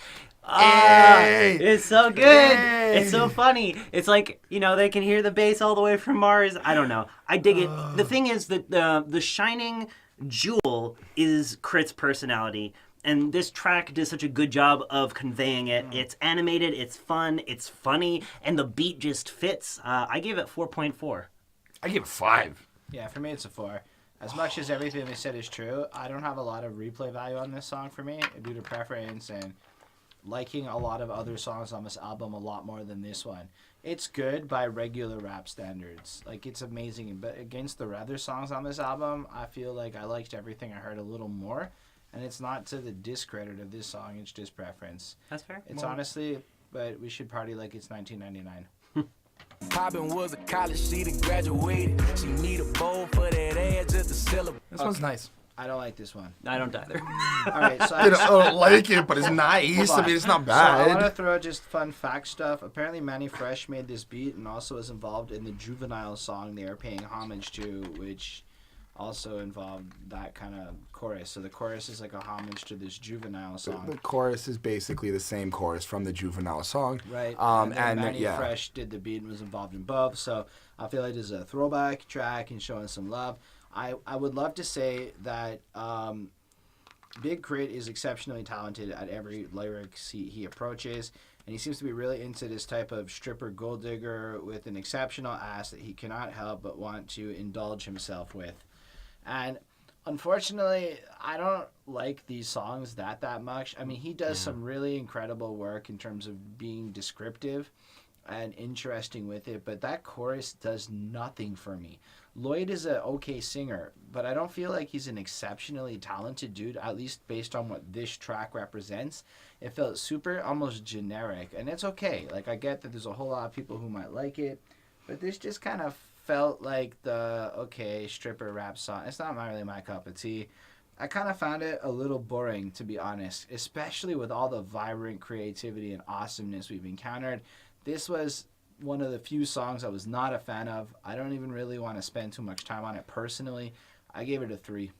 It's so good. It's so funny. It's like, they can hear the bass all the way from Mars. I don't know. I dig it. The thing is that the shining jewel is K.R.I.T's personality. And this track does such a good job of conveying it. It's animated, it's fun, it's funny, and the beat just fits. I gave it 4.4. I give it 5. Yeah, for me it's a 4. As much as everything they said is true, I don't have a lot of replay value on this song for me due to preference and liking a lot of other songs on this album a lot more than this one. It's good by regular rap standards. Like, it's amazing. But against the other songs on this album, I feel like I liked everything I heard a little more. And it's not to the discredit of this song, it's just preference. That's fair. It's honestly, but we should party like it's 1999. Poppin' was a college, she done graduated. She need a bowl for that ass just to celebrate. This one's nice. I don't like this one. I don't either. All right, so I don't like it, but it's nice. I mean, it's not So I want to bad. throw just fun fact stuff. Apparently, Manny Fresh made this beat and also was involved in the Juvenile song they are paying homage to, which also involved that kind of chorus. So the chorus is like a homage to this Juvenile song. The chorus is basically the same chorus from the Juvenile song. Right. And Manny Fresh did the beat and was involved in both. So I feel like this is a throwback track and showing some love. I would love to say that Big K.R.I.T is exceptionally talented at every lyrics he approaches. And he seems to be really into this type of stripper gold digger with an exceptional ass that he cannot help but want to indulge himself with. And unfortunately, I don't like these songs that much. I mean, he does some really incredible work in terms of being descriptive and interesting with it, but that chorus does nothing for me. Lloyd is an okay singer, but I don't feel like he's an exceptionally talented dude, at least based on what this track represents. It felt super almost generic, and it's okay. Like, I get that there's a whole lot of people who might like it, but this just kind of felt like the stripper rap song. It's not really my cup of tea. I kind of found it a little boring, to be honest, especially with all the vibrant creativity and awesomeness we've encountered. This was one of the few songs I was not a fan of. I don't even really want to spend too much time on it personally. I gave it a 3.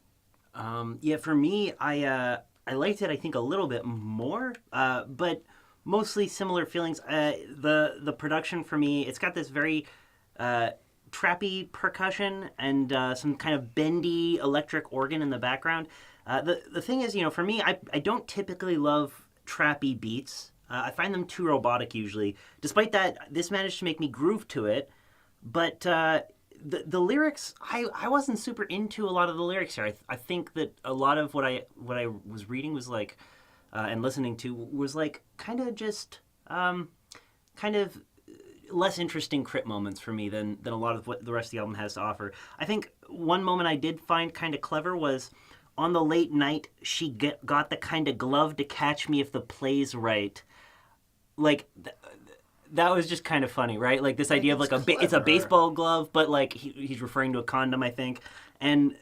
For me, I liked it, I think, a little bit more, but mostly similar feelings. The production for me, it's got this very trappy percussion and some kind of bendy electric organ in the background. The thing is, for me, I don't typically love trappy beats. I find them too robotic usually. Despite that, this managed to make me groove to it. But the lyrics, I wasn't super into a lot of the lyrics here. I think that a lot of what I was reading was like, and listening to was like kind of just kind of less interesting K.R.I.T moments for me than a lot of what the rest of the album has to offer. I think one moment I did find kind of clever was on the late night, she got the kind of glove to catch me if the play's right. Like, that was just kind of funny, right? Like, this idea of like it's a baseball glove, but like he's referring to a condom, I think. And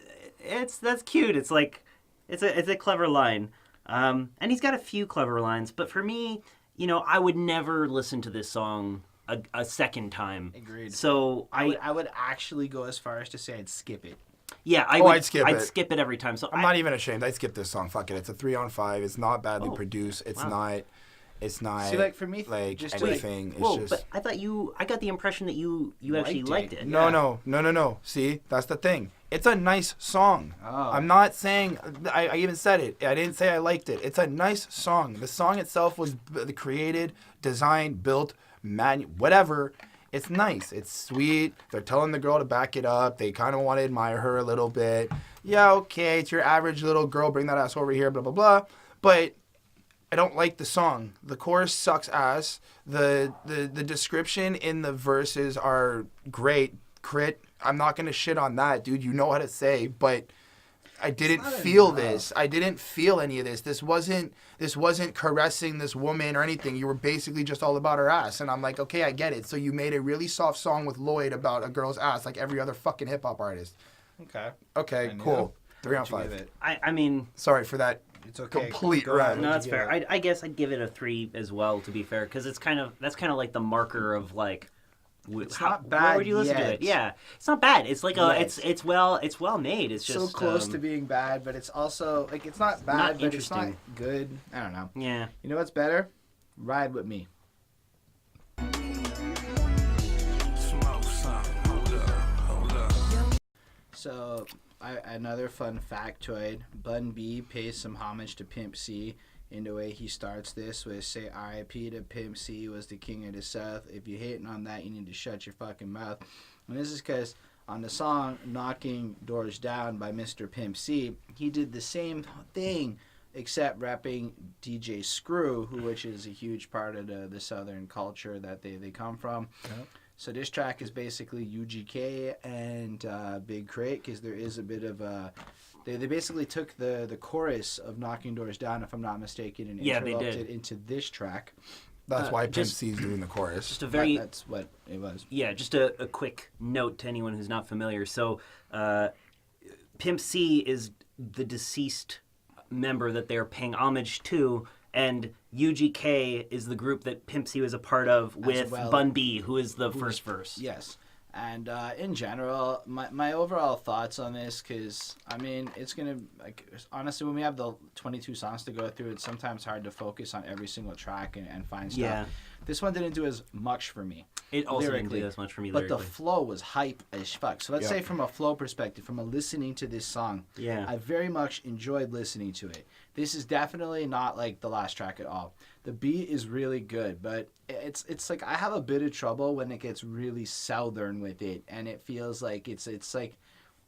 that's cute. It's like, it's a clever line. And he's got a few clever lines, but for me, I would never listen to this song a second time. Agreed. So I would actually go as far as to say I'd skip it. Yeah, I'd skip it. I'd skip it every time. So I'm not even ashamed. I'd skip this song. Fuck it. It's a 3 on 5. It's not badly produced. It's not. See, like, for me, like just anything. Whoa, it's just. but I thought I got the impression that you actually liked it. No. See, that's the thing. It's a nice song. Oh. I'm not saying. I even said it. I didn't say I liked it. It's a nice song. The song itself was created, designed, built, whatever. It's nice. It's sweet. They're telling the girl to back it up. They kind of want to admire her a little bit. Yeah, okay, it's your average little girl. Bring that ass over here, blah, blah, blah. But I don't like the song. The chorus sucks ass. The description in the verses are great. K.R.I.T, I'm not going to shit on that, dude. You know how to say, but I didn't feel this. I didn't feel any of this. This wasn't caressing this woman or anything. You were basically just all about her ass. And I'm like, okay, I get it. So you made a really soft song with Lloyd about a girl's ass like every other fucking hip-hop artist. Okay, cool. 3 on 5. I mean... Sorry for that. It's okay. Complete Go ahead. rant. No, that's fair. I guess I'd give it a 3 as well, to be fair, because that's kind of like the marker of like, It's not bad Where would you listen to yet. it? Yeah, it's not bad. It's like Yes. it's well made. It's just so close to being bad, but it's also like it's not bad, not but it's not interesting. good. I don't know. Yeah. You know what's better? Ride with me. Smoke some. Hold up. So, another fun factoid: Bun B pays some homage to Pimp C in the way he starts this with "Say R.I.P. to Pimp C, was the king of the South. If you hating on that, you need to shut your fucking mouth." And this is because on the song "Knocking Doors Down" by Mr. Pimp C, he did the same thing except rapping DJ Screw, which is a huge part of the Southern culture that they come from. Yep. So this track is basically UGK and Big K.R.I.T, because there is a bit of a... They basically took the chorus of Knocking Doors Down, if I'm not mistaken, and Yeah, they interrupted did. it into this track. That's why Pimp just- C's doing the chorus. Just a very That's what it was. Yeah, just a quick note to anyone who's not familiar. So, Pimp C is the deceased member that they're paying homage to, and UGK is the group that Pimp C was a part of with well. Bun B, who is the first verse. Yes. And in general, my overall thoughts on this, because, I mean, it's going to, like, honestly, when we have the 22 songs to go through, it's sometimes hard to focus on every single track and find stuff. Yeah. This one didn't do as much for me. It also didn't lyrically, do as much for me But the lyrically. flow was hype as fuck. So let's Yeah. say from a flow perspective, from a listening to this song, Yeah. I very much enjoyed listening to it. This is definitely not like the last track at all. The beat is really good, but it's like I have a bit of trouble when it gets really southern with it, and it feels like it's like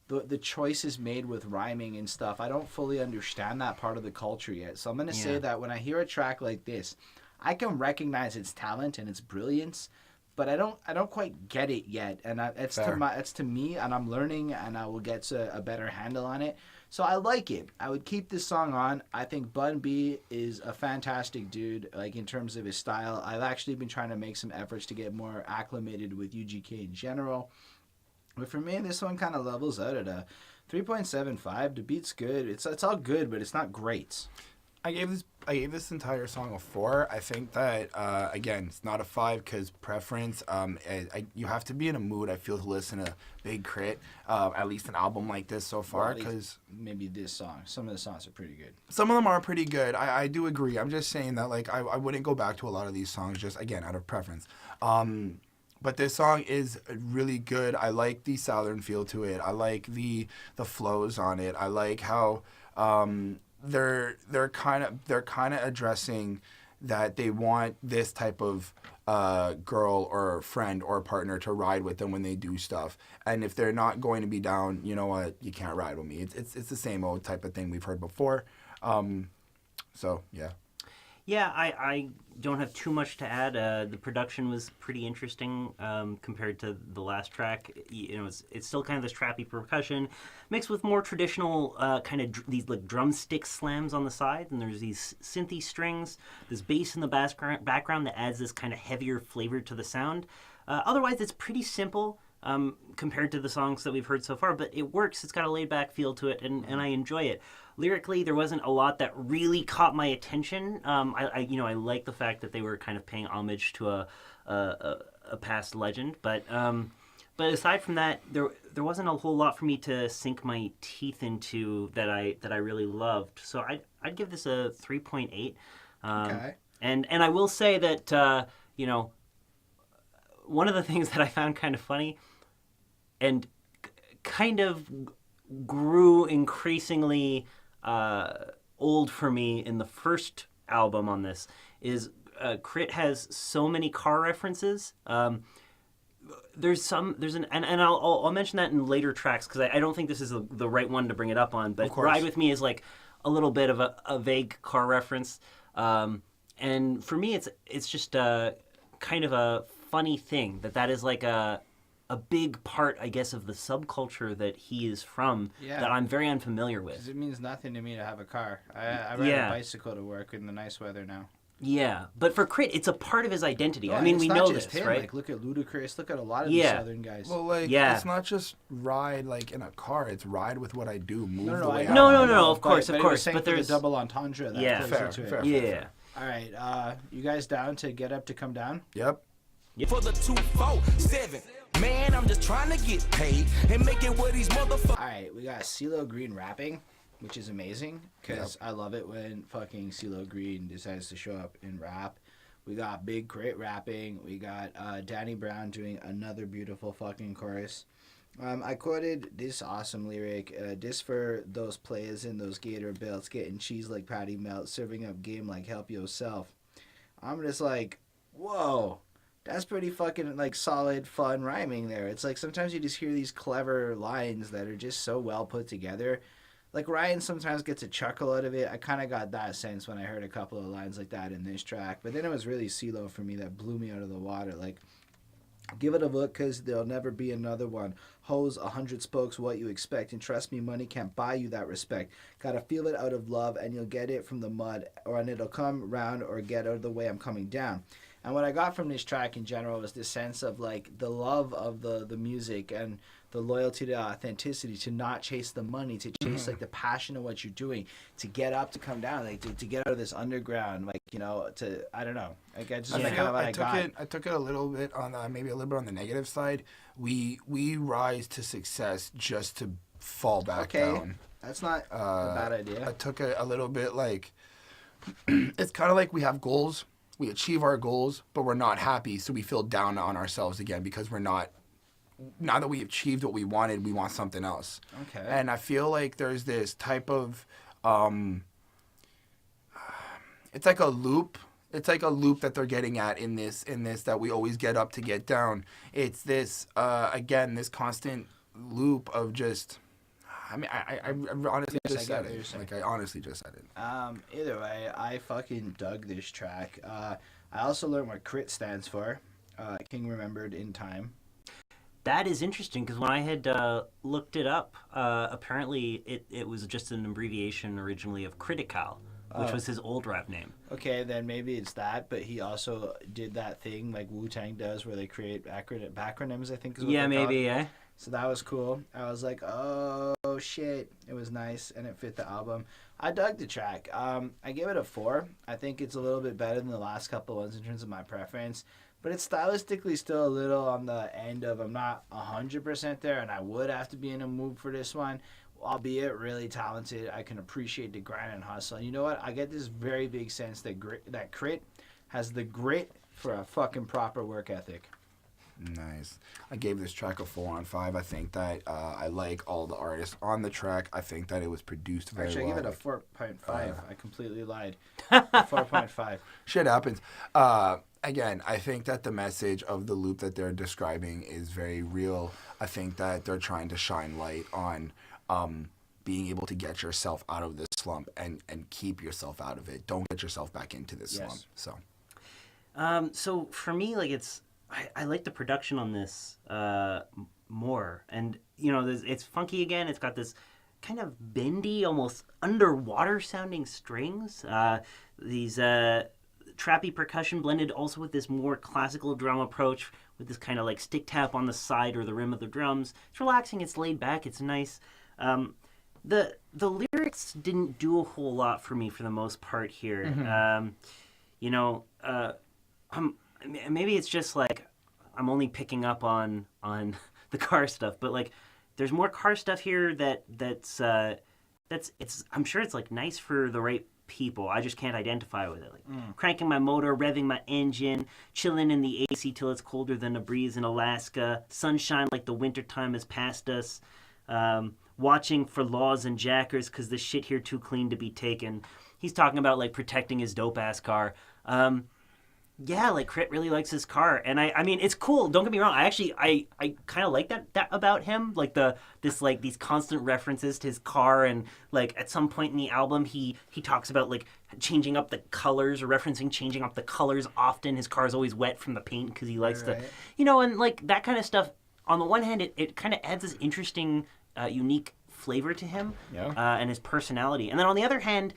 the choices made with rhyming and stuff. I don't fully understand that part of the culture yet. So I'm gonna say Yeah. that when I hear a track like this, I can recognize its talent and its brilliance, but I don't quite get it yet, and it's to me, and I'm learning, and I will get to a better handle on it. So I like it. I would keep this song on. I think Bun B is a fantastic dude, like in terms of his style. I've actually been trying to make some efforts to get more acclimated with UGK in general. But for me, this one kind of levels out at a 3.75. The beat's good. It's all good, but it's not great. I gave this entire song a 4. I think that again, it's not a 5 because preference. You have to be in a mood, I feel, to listen to Big K.R.I.T. At least an album like this so far, Well, at least because maybe this song. Some of the songs are pretty good. some of them are pretty good. I do agree. I'm just saying that like I wouldn't go back to a lot of these songs just again out of preference. But this song is really good. I like the southern feel to it. I like the flows on it. I like how they're kind of addressing that they want this type of girl or friend or partner to ride with them when they do stuff. And if they're not going to be down, you know what, you can't ride with me. It's the same old type of thing we've heard before. So yeah. Yeah, I don't have too much to add. The production was pretty interesting compared to the last track. You know, it's still kind of this trappy percussion mixed with more traditional these like drumstick slams on the side, and there's these synthy strings, this bass in the background that adds this kind of heavier flavor to the sound. Otherwise, it's pretty simple compared to the songs that we've heard so far, but it works. It's got a laid-back feel to it, and I enjoy it. Lyrically, there wasn't a lot that really caught my attention. I like the fact that they were kind of paying homage to a past legend, but aside from that, there wasn't a whole lot for me to sink my teeth into that I really loved. So I'd give this a 3.8. Okay. And I will say that one of the things that I found kind of funny and kind of grew increasingly old for me in the first album on this is K.R.I.T has so many car references. I'll mention that in later tracks because I don't think this is the right one to bring it up on, but Ride With Me is like a little bit of a vague car reference. And for me, it's just kind of a funny thing that is like a big part, I guess, of the subculture that he is from that I'm very unfamiliar with. 'Cause it means nothing to me to have a car. I ride a bicycle to work in the nice weather now. Yeah, but for K.R.I.T, it's a part of his identity. No, I mean, it's we not know just this, him. right? Like, look at Ludacris. Look at a lot of the Southern guys. Well, like, Yeah. it's not just ride like in a car. It's ride with what I do, move the way I I No, want. no, of course, but of it was course, saying but for the there's- double entendre that Yeah. plays Fair, into it. fair. Yeah. All right, you guys down to get up to come down? Yep. For the 247. Man, I'm just trying to get paid and make it where these motherfuckers. Alright, we got Ceelo Green rapping, which is amazing, because I love it when fucking Ceelo Green decides to show up and rap. We got Big K.R.I.T rapping. We got Danny Brown doing another beautiful fucking chorus. I quoted this awesome lyric. This for those players in those gator belts, getting cheese like patty melt, serving up game like help yourself. I'm just like, whoa, that's pretty fucking like solid, fun rhyming there. It's like sometimes you just hear these clever lines that are just so well put together. Like Ryan sometimes gets a chuckle out of it. I kind of got that sense when I heard a couple of lines like that in this track. But then it was really Ceelo for me that blew me out of the water. Like, give it a look, cause there'll never be another one. Hose 100 spokes, what you expect, and trust me, money can't buy you that respect. Gotta feel it out of love, and you'll get it from the mud, and it'll come round or get out of the way I'm coming down. And what I got from this track in general was this sense of like the love of the music and the loyalty to authenticity, to not chase the money, to chase like the passion of what you're doing, to get up, to come down, like to get out of this underground, like, you know, to, I don't know. Like I just kind of what I got. I took it a little bit on maybe a little bit on the negative side. We rise to success just to fall back down. That's not a bad idea. I took it a little bit like it's kind of like we have goals. We achieve our goals, but we're not happy, so we feel down on ourselves again because we're not. Now that we achieved what we wanted, we want something else. Okay. And I feel like there's this type of, it's like a loop. It's like a loop that they're getting at in this that we always get up to get down. It's this again, this constant loop of just. I mean, I honestly just said it. Like, I honestly just said it. Either way, I fucking dug this track. I also learned what K.R.I.T stands for. King Remembered in Time. That is interesting, because when I had looked it up, apparently it was just an abbreviation originally of Critical, which was his old rap name. Okay, then maybe it's that, but he also did that thing like Wu-Tang does where they create backronyms, I think is what they're maybe, called. yeah. So that was cool. I was like, oh, shit. It was nice, and it fit the album. I dug the track. I give it a 4. I think it's a little bit better than the last couple ones in terms of my preference. But it's stylistically still a little on the end of I'm not 100% there, and I would have to be in a mood for this one. Albeit really talented, I can appreciate the grind and hustle. And you know what? I get this very big sense that K.R.I.T has the grit for a fucking proper work ethic. Nice. I gave this track a 4 on 5. I think that I like all the artists on the track. I think that it was produced very well. Actually, I give it a 4.5. I completely lied. 4.5. Shit happens. Again, I think that the message of the loop that they're describing is very real. I think that they're trying to shine light on being able to get yourself out of this slump and keep yourself out of it. Don't get yourself back into this slump. So for me, like I like the production on this more, and you know, it's funky again. It's got this kind of bendy, almost underwater sounding strings. These trappy percussion blended also with this more classical drum approach with this kind of like stick tap on the side or the rim of the drums. It's relaxing. It's laid back. It's nice. The lyrics didn't do a whole lot for me for the most part here. Maybe it's just like I'm only picking up on the car stuff, but like there's more car stuff here that's I'm sure it's like nice for the right people. I just can't identify with it. Like cranking my motor, revving my engine, chilling in the AC till it's colder than a breeze in Alaska, sunshine like the wintertime has passed us, watching for laws and jackers because the shit here too clean to be taken. He's talking about like protecting his dope ass car. Yeah, like K.R.I.T really likes his car, and I mean it's cool. Don't get me wrong. I kind of like that about him. Like these constant references to his car, and like at some point in the album, he talks about like changing up the colors or referencing changing up the colors often. His car's always wet from the paint because he likes to, you know, and like that kind of stuff. On the one hand, it kind of adds this interesting, unique flavor to him, and his personality, and then on the other hand,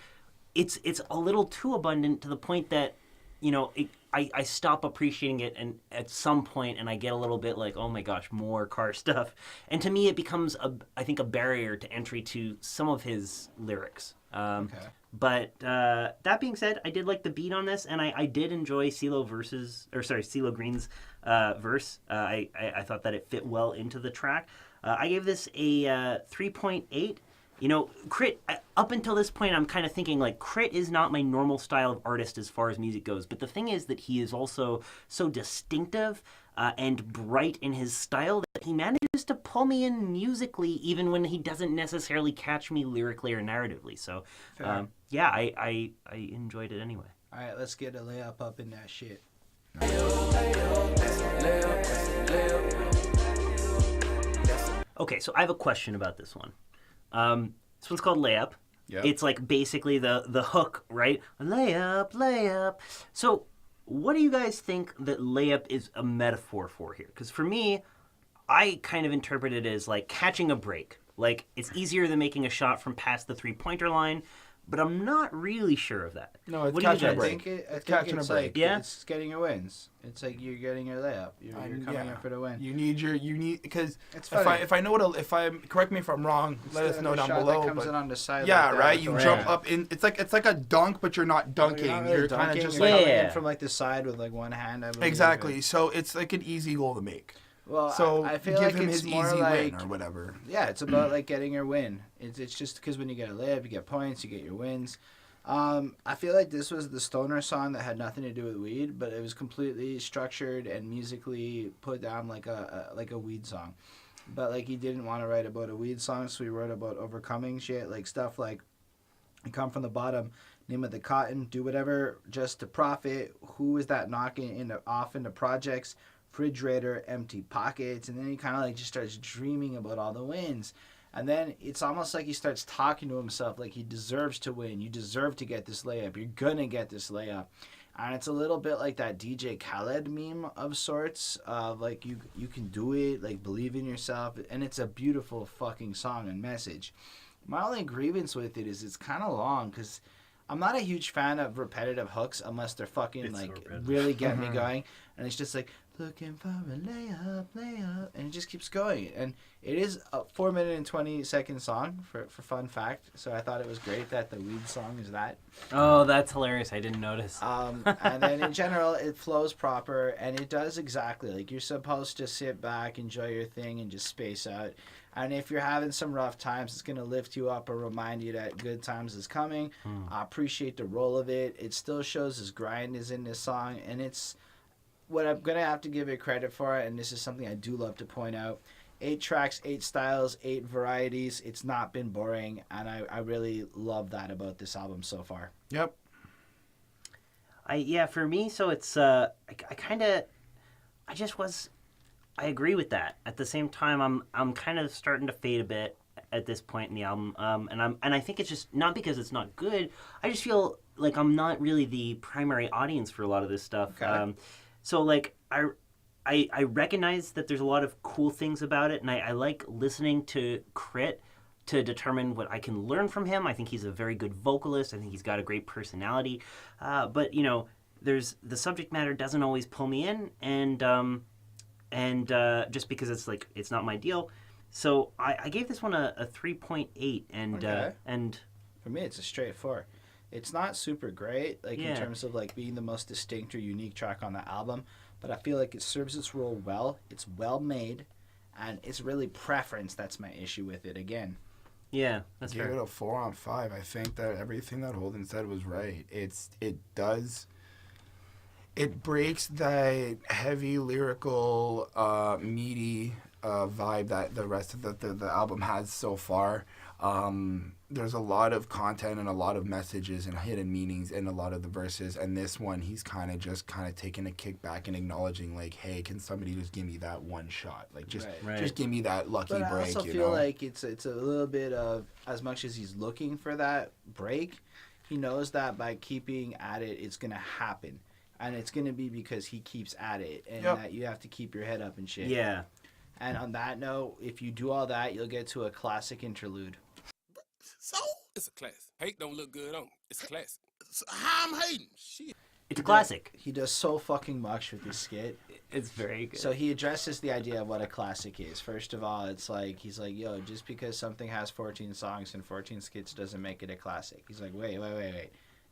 it's a little too abundant to the point that I stop appreciating it, and at some point, and I get a little bit like, oh my gosh, more car stuff. And to me, it becomes I think a barrier to entry to some of his lyrics. Okay. But that being said, I did like the beat on this, and I did enjoy Ceelo Green's verse. I thought that it fit well into the track. I gave this a 3.8. K.R.I.T, up until this point, I'm kind of thinking, like, K.R.I.T is not my normal style of artist as far as music goes. But the thing is that he is also so distinctive and bright in his style that he manages to pull me in musically, even when he doesn't necessarily catch me lyrically or narratively. So, yeah, I enjoyed it anyway. All right, let's get a layup up in that shit. Okay, so I have a question about this one. This one's called Layup. Yep. It's like basically the hook, right? Layup, layup. So what do you guys think that layup is a metaphor for here? Because for me, I kind of interpret it as like catching a break. Like it's easier than making a shot from past the three-pointer line, but I'm not really sure of that. No, it's What do you catching a guys break. think? I think catching a it's break. like, Yeah? it's getting your wins. It's like you're getting your layup. You're coming in for the win. You need because It's if funny. I know what correct me if I'm wrong. Let us Instead know of a down shot below. That comes but- in on the side yeah, like that right. with You the jump layup. up in. It's like a dunk, but you're not dunking. You're not really You're kind of dunking, just you're like coming in Yeah. from like the side with like one hand. I believe. exactly. So it's like an easy goal to make. Well, So I feel give like him it's his more easy like win or whatever. yeah, it's about like getting your win. It's just because when you get a layup, you get points, you get your wins. I feel like this was the stoner song that had nothing to do with weed, but it was completely structured and musically put down like a weed song. But like he didn't want to write about a weed song, so he wrote about overcoming shit, like stuff like you come from the bottom, name of the cotton, do whatever just to profit. Who is that knocking off into projects? Refrigerator, empty pockets, and then he kind of like just starts dreaming about all the wins. And then it's almost like he starts talking to himself like he deserves to win. You deserve to get this layup. You're gonna get this layup. And it's a little bit like that DJ Khaled meme of sorts of like you can do it, like believe in yourself. And it's a beautiful fucking song and message. My only grievance with it is it's kind of long because I'm not a huge fan of repetitive hooks unless they're fucking It's so like repetitive. really get me going. And it's just like looking for a layup, and it just keeps going. And it is a 4-minute and 20-second song for fun fact. So I thought it was great that the weed song is that. Oh, that's hilarious. I didn't notice. And then in general, it flows proper, and it does exactly like you're supposed to sit back, enjoy your thing, and just space out. And if you're having some rough times, it's going to lift you up or remind you that good times is coming. I appreciate the role of it. It still shows his grind is in this song, and it's what I'm going to have to give it credit for, and this is something I do love to point out. 8 tracks, 8 styles, 8 varieties. It's not been boring, and I really love that about this album so far. Yep. For me, so it's I agree with that. At the same time, I'm kind of starting to fade a bit at this point in the album, and I think it's just not because it's not good. I just feel like I'm not really the primary audience for a lot of this stuff. Okay. So like I recognize that there's a lot of cool things about it, and I like listening to K.R.I.T to determine what I can learn from him. I think he's a very good vocalist. I think he's got a great personality. But there's the subject matter doesn't always pull me in, and just because it's not my deal. So I gave this one a 3.8, and For me, it's a straight 4. It's not super great, in Yeah. terms of like being the most distinct or unique track on the album, but I feel like it serves its role well. It's well made, and it's really preference that's my issue with it. Again, yeah, that's Give fair. it a 4 on 5. I think that everything that Holden said was right. It breaks that heavy lyrical, meaty vibe that the rest of the album has so far. There's a lot of content and a lot of messages and hidden meanings in a lot of the verses, and this one he's kind of taking a kick back and acknowledging like, hey, can somebody just give me that one shot? Like just Right. just give me that lucky but I break. also feel like it's a little bit of, as much as he's looking for that break, he knows that by keeping at it, it's gonna happen, and it's gonna be because he keeps at it, and Yep. that you have to keep your head up and shit. Yeah. And on that note, if you do all that, you'll get to a classic interlude. So? It's a classic. Hate don't look good on it. It's a classic. How I'm hating? Shit. It's a classic. He does so fucking much with this skit. It's very good. So he addresses the idea of what a classic is. First of all, it's like, he's like, yo, just because something has 14 songs and 14 skits doesn't make it a classic. He's like, wait.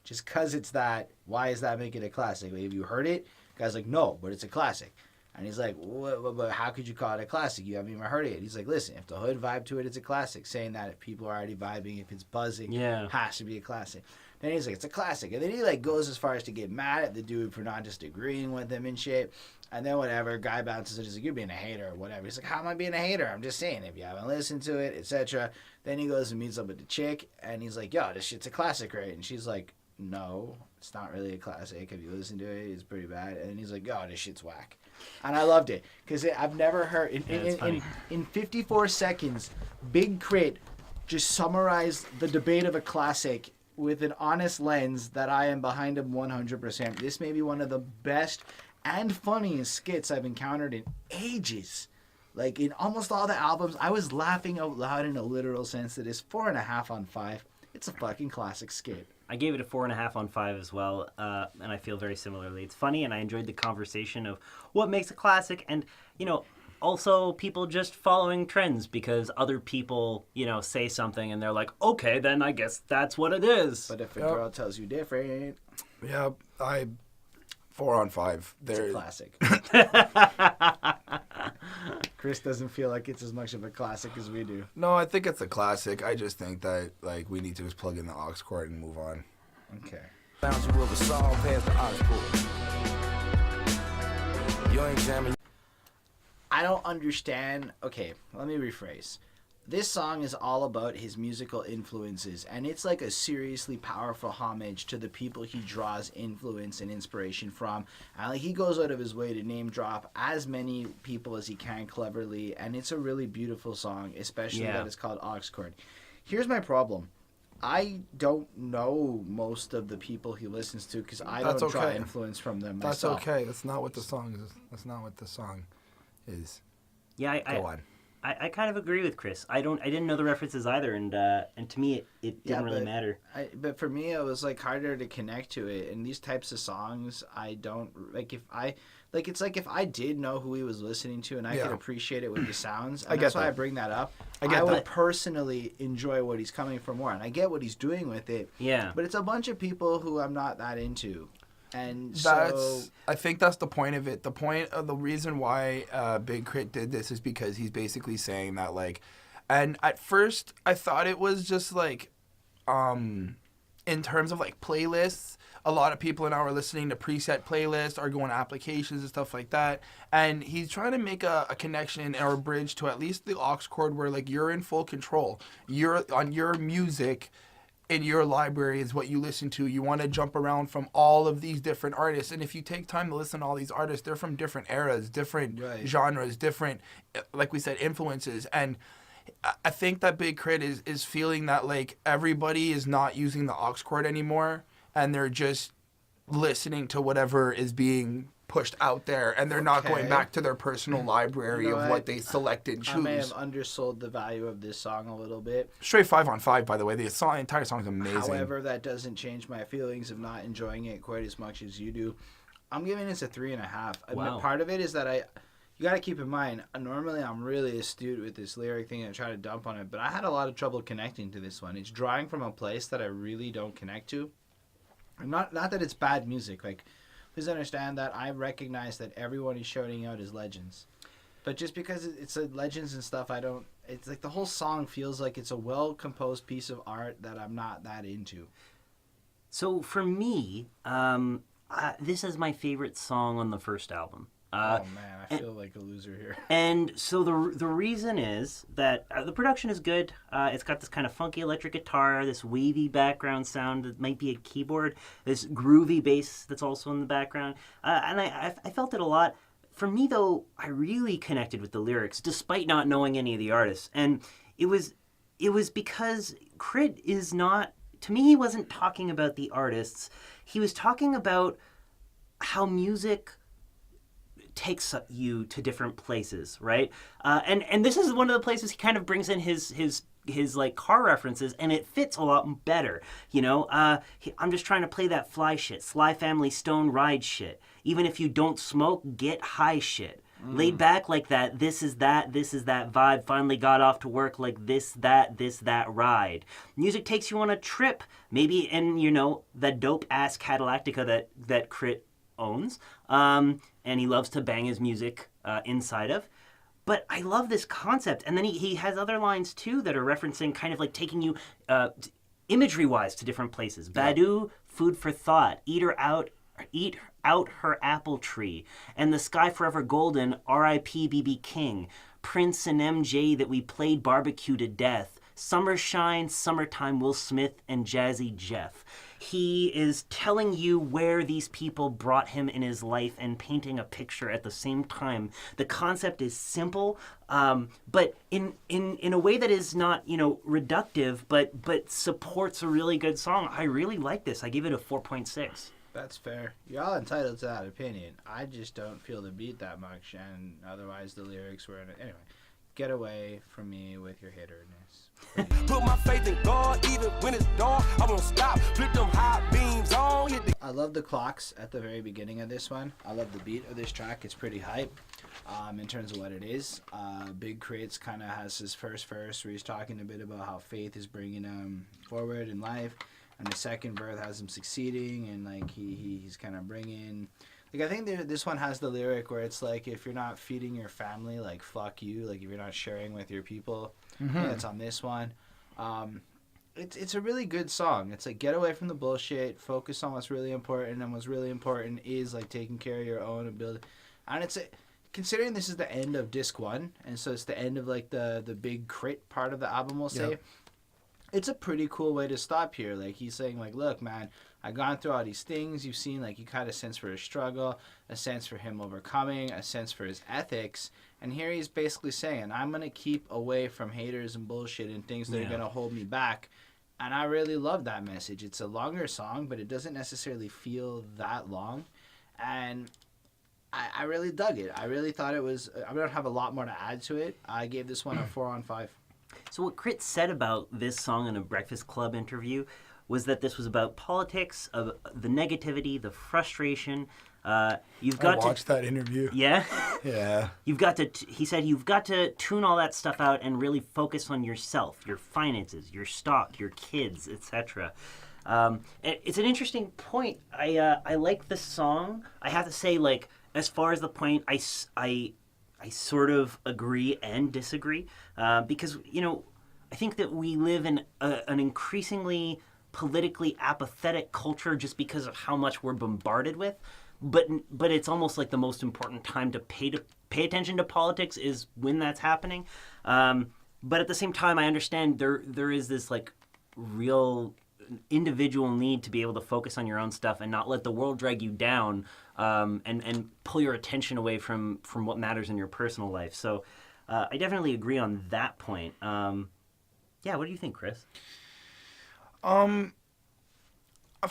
Just because it's that, why does that make it a classic? Like, have you heard it? The guy's like, no, but it's a classic. And he's like, but how could you call it a classic? You haven't even heard it. He's like, listen, if the hood vibe to it, it's a classic. Saying that if people are already vibing, if it's buzzing, it has to be a classic. Then he's like, it's a classic. And then he like goes as far as to get mad at the dude for not just agreeing with him and shit. And then whatever, guy bounces it. He's like, you're being a hater or whatever. He's like, how am I being a hater? I'm just saying, if you haven't listened to it, etc. Then he goes and meets up with the chick. And he's like, yo, this shit's a classic, right? And she's like, no, it's not really a classic. Have you listened to it? It's pretty bad. And he's like, yo, this shit's whack. And I loved it. Because I've never heard, in 54 seconds, Big K.R.I.T just summarized the debate of a classic with an honest lens that I am behind him 100%. This may be one of the best and funniest skits I've encountered in ages. Like, in almost all the albums, I was laughing out loud in a literal sense. That is 4.5 on 5. It's a fucking classic skit. I gave it a 4.5 on 5 as well, and I feel very similarly. It's funny, and I enjoyed the conversation of what makes a classic, and, you know, also people just following trends because other people, you know, say something, and they're like, okay, then I guess that's what it is. But if a girl tells you different... Yeah, 4 on 5. It's a classic. Chris doesn't feel like it's as much of a classic as we do. No, I think it's a classic. I just think that like we need to just plug in the Aux Cord and move on. Okay. Bounce you with a song past the Aux Cord. You ain't jamming. I don't understand. Okay, let me rephrase. This song is all about his musical influences, and it's like a seriously powerful homage to the people he draws influence and inspiration from. And like, he goes out of his way to name drop as many people as he can cleverly, and it's a really beautiful song, especially that it's called Aux Cord. Here's my problem. I don't know most of the people he listens to because I don't draw influence from them myself. That's okay. That's not what the song is. That's not what the song is. Yeah, Go on. I kind of agree with Chris. I didn't know the references either, and to me it didn't really matter. But for me, it was like harder to connect to it. And these types of songs, I don't like. It's like if I did know who he was listening to and I could appreciate it with the sounds. And that's why I bring that up. I would personally enjoy what he's coming from more, and I get what he's doing with it. Yeah. But it's a bunch of people who I'm not that into. And I think that's the point of it. The point of the reason why Big K.R.I.T did this is because he's basically saying that, like, and at first I thought it was just like, in terms of like playlists, a lot of people now are listening to preset playlists or going to applications and stuff like that. And he's trying to make a connection or a bridge to at least the Aux Cord where like you're in full control. You're on your music. In your library is what you listen to. You want to jump around from all of these different artists. And if you take time to listen to all these artists, they're from different eras, different genres, different, like we said, influences. And I think that Big K.R.I.T is feeling that like everybody is not using the Aux Cord anymore. And they're just listening to whatever is being pushed out there, and they're not going back to their personal library of what they select and choose. I may have undersold the value of this song a little bit. Straight 5 on 5, by the way. The entire song is amazing. However, that doesn't change my feelings of not enjoying it quite as much as you do. I'm giving this a 3.5. Wow. Part of it is that you got to keep in mind, normally I'm really astute with this lyric thing and I try to dump on it, but I had a lot of trouble connecting to this one. It's drawing from a place that I really don't connect to. And not that it's bad music, like, please understand that I recognize that everyone he's shouting out is legends. But just because it's legends and stuff, it's like the whole song feels like it's a well-composed piece of art that I'm not that into. So for me, this is my favorite song on the first album. Oh man, I feel like a loser here. And so the reason is that the production is good. It's got this kind of funky electric guitar, this wavy background sound that might be a keyboard, this groovy bass that's also in the background, and I felt it a lot. For me though, I really connected with the lyrics despite not knowing any of the artists, and it was because K.R.I.T is not. To me, he wasn't talking about the artists. He was talking about how music takes you to different places, right? And this is one of the places he kind of brings in his his like car references, and it fits a lot better. You know, I'm just trying to play that fly shit, Sly Family Stone ride shit. Even if you don't smoke, get high shit. Laid back like that, this is that vibe. Finally got off to work like this, that ride. Music takes you on a trip, maybe in, you know, that dope ass Cadillactica that K.R.I.T owns. And he loves to bang his music inside of. But I love this concept. And then he has other lines too that are referencing kind of like taking you imagery-wise to different places. Badu, food for thought. Eat out her apple tree. And the sky forever golden, R.I.P. B.B. King. Prince and MJ that we played barbecue to death. Summer shine, summertime Will Smith and Jazzy Jeff. He is telling you where these people brought him in his life and painting a picture at the same time. The concept is simple, but in a way that is not, you know, reductive, but supports a really good song. I really like this. I give it a 4.6. That's fair. You're all entitled to that opinion. I just don't feel the beat that much, and otherwise the lyrics were in it. Anyway, get away from me with your hitterness. Put my faith in God, even when it's dark, I won't stop. Flip them hot beams on. I love the clocks at the very beginning of this one. I love the beat of this track. It's pretty hype in terms of what it is. Big K.R.I.T kind of has his first verse where he's talking a bit about how faith is bringing him forward in life. And the second verse has him succeeding, and like he's kind of bringing, like I think this one has the lyric where it's like, if you're not feeding your family, like fuck you, like if you're not sharing with your people. Yeah, it's on this one. It's a really good song. It's like, get away from the bullshit, focus on what's really important, and what's really important is like taking care of your own ability. And it's considering this is the end of disc 1, and so it's the end of like the big K.R.I.T part of the album, we'll say. It's a pretty cool way to stop here. Like, he's saying, like, look, man, I've gone through all these things. You've seen, like, you kind of sense for his struggle, a sense for him overcoming, a sense for his ethics. And here he's basically saying, I'm going to keep away from haters and bullshit and things that are going to hold me back. And I really love that message. It's a longer song, but it doesn't necessarily feel that long. And I really dug it. I really thought it was... I don't have a lot more to add to it. I gave this one a 4 on 5. So what K.R.I.T said about this song in a Breakfast Club interview was that this was about politics, of the negativity, the frustration. I watched that interview. Yeah? Yeah. He said, you've got to tune all that stuff out and really focus on yourself, your finances, your stock, your kids, etc. It's an interesting point. I like the song. I have to say, like, as far as the point, I sort of agree and disagree because, you know, I think that we live in an increasingly politically apathetic culture just because of how much we're bombarded with. But it's almost like the most important time to pay attention to politics is when that's happening. But at the same time, I understand there is this like real individual need to be able to focus on your own stuff and not let the world drag you down and pull your attention away from what matters in your personal life. So I definitely agree on that point. Yeah, what do you think, Chris? I've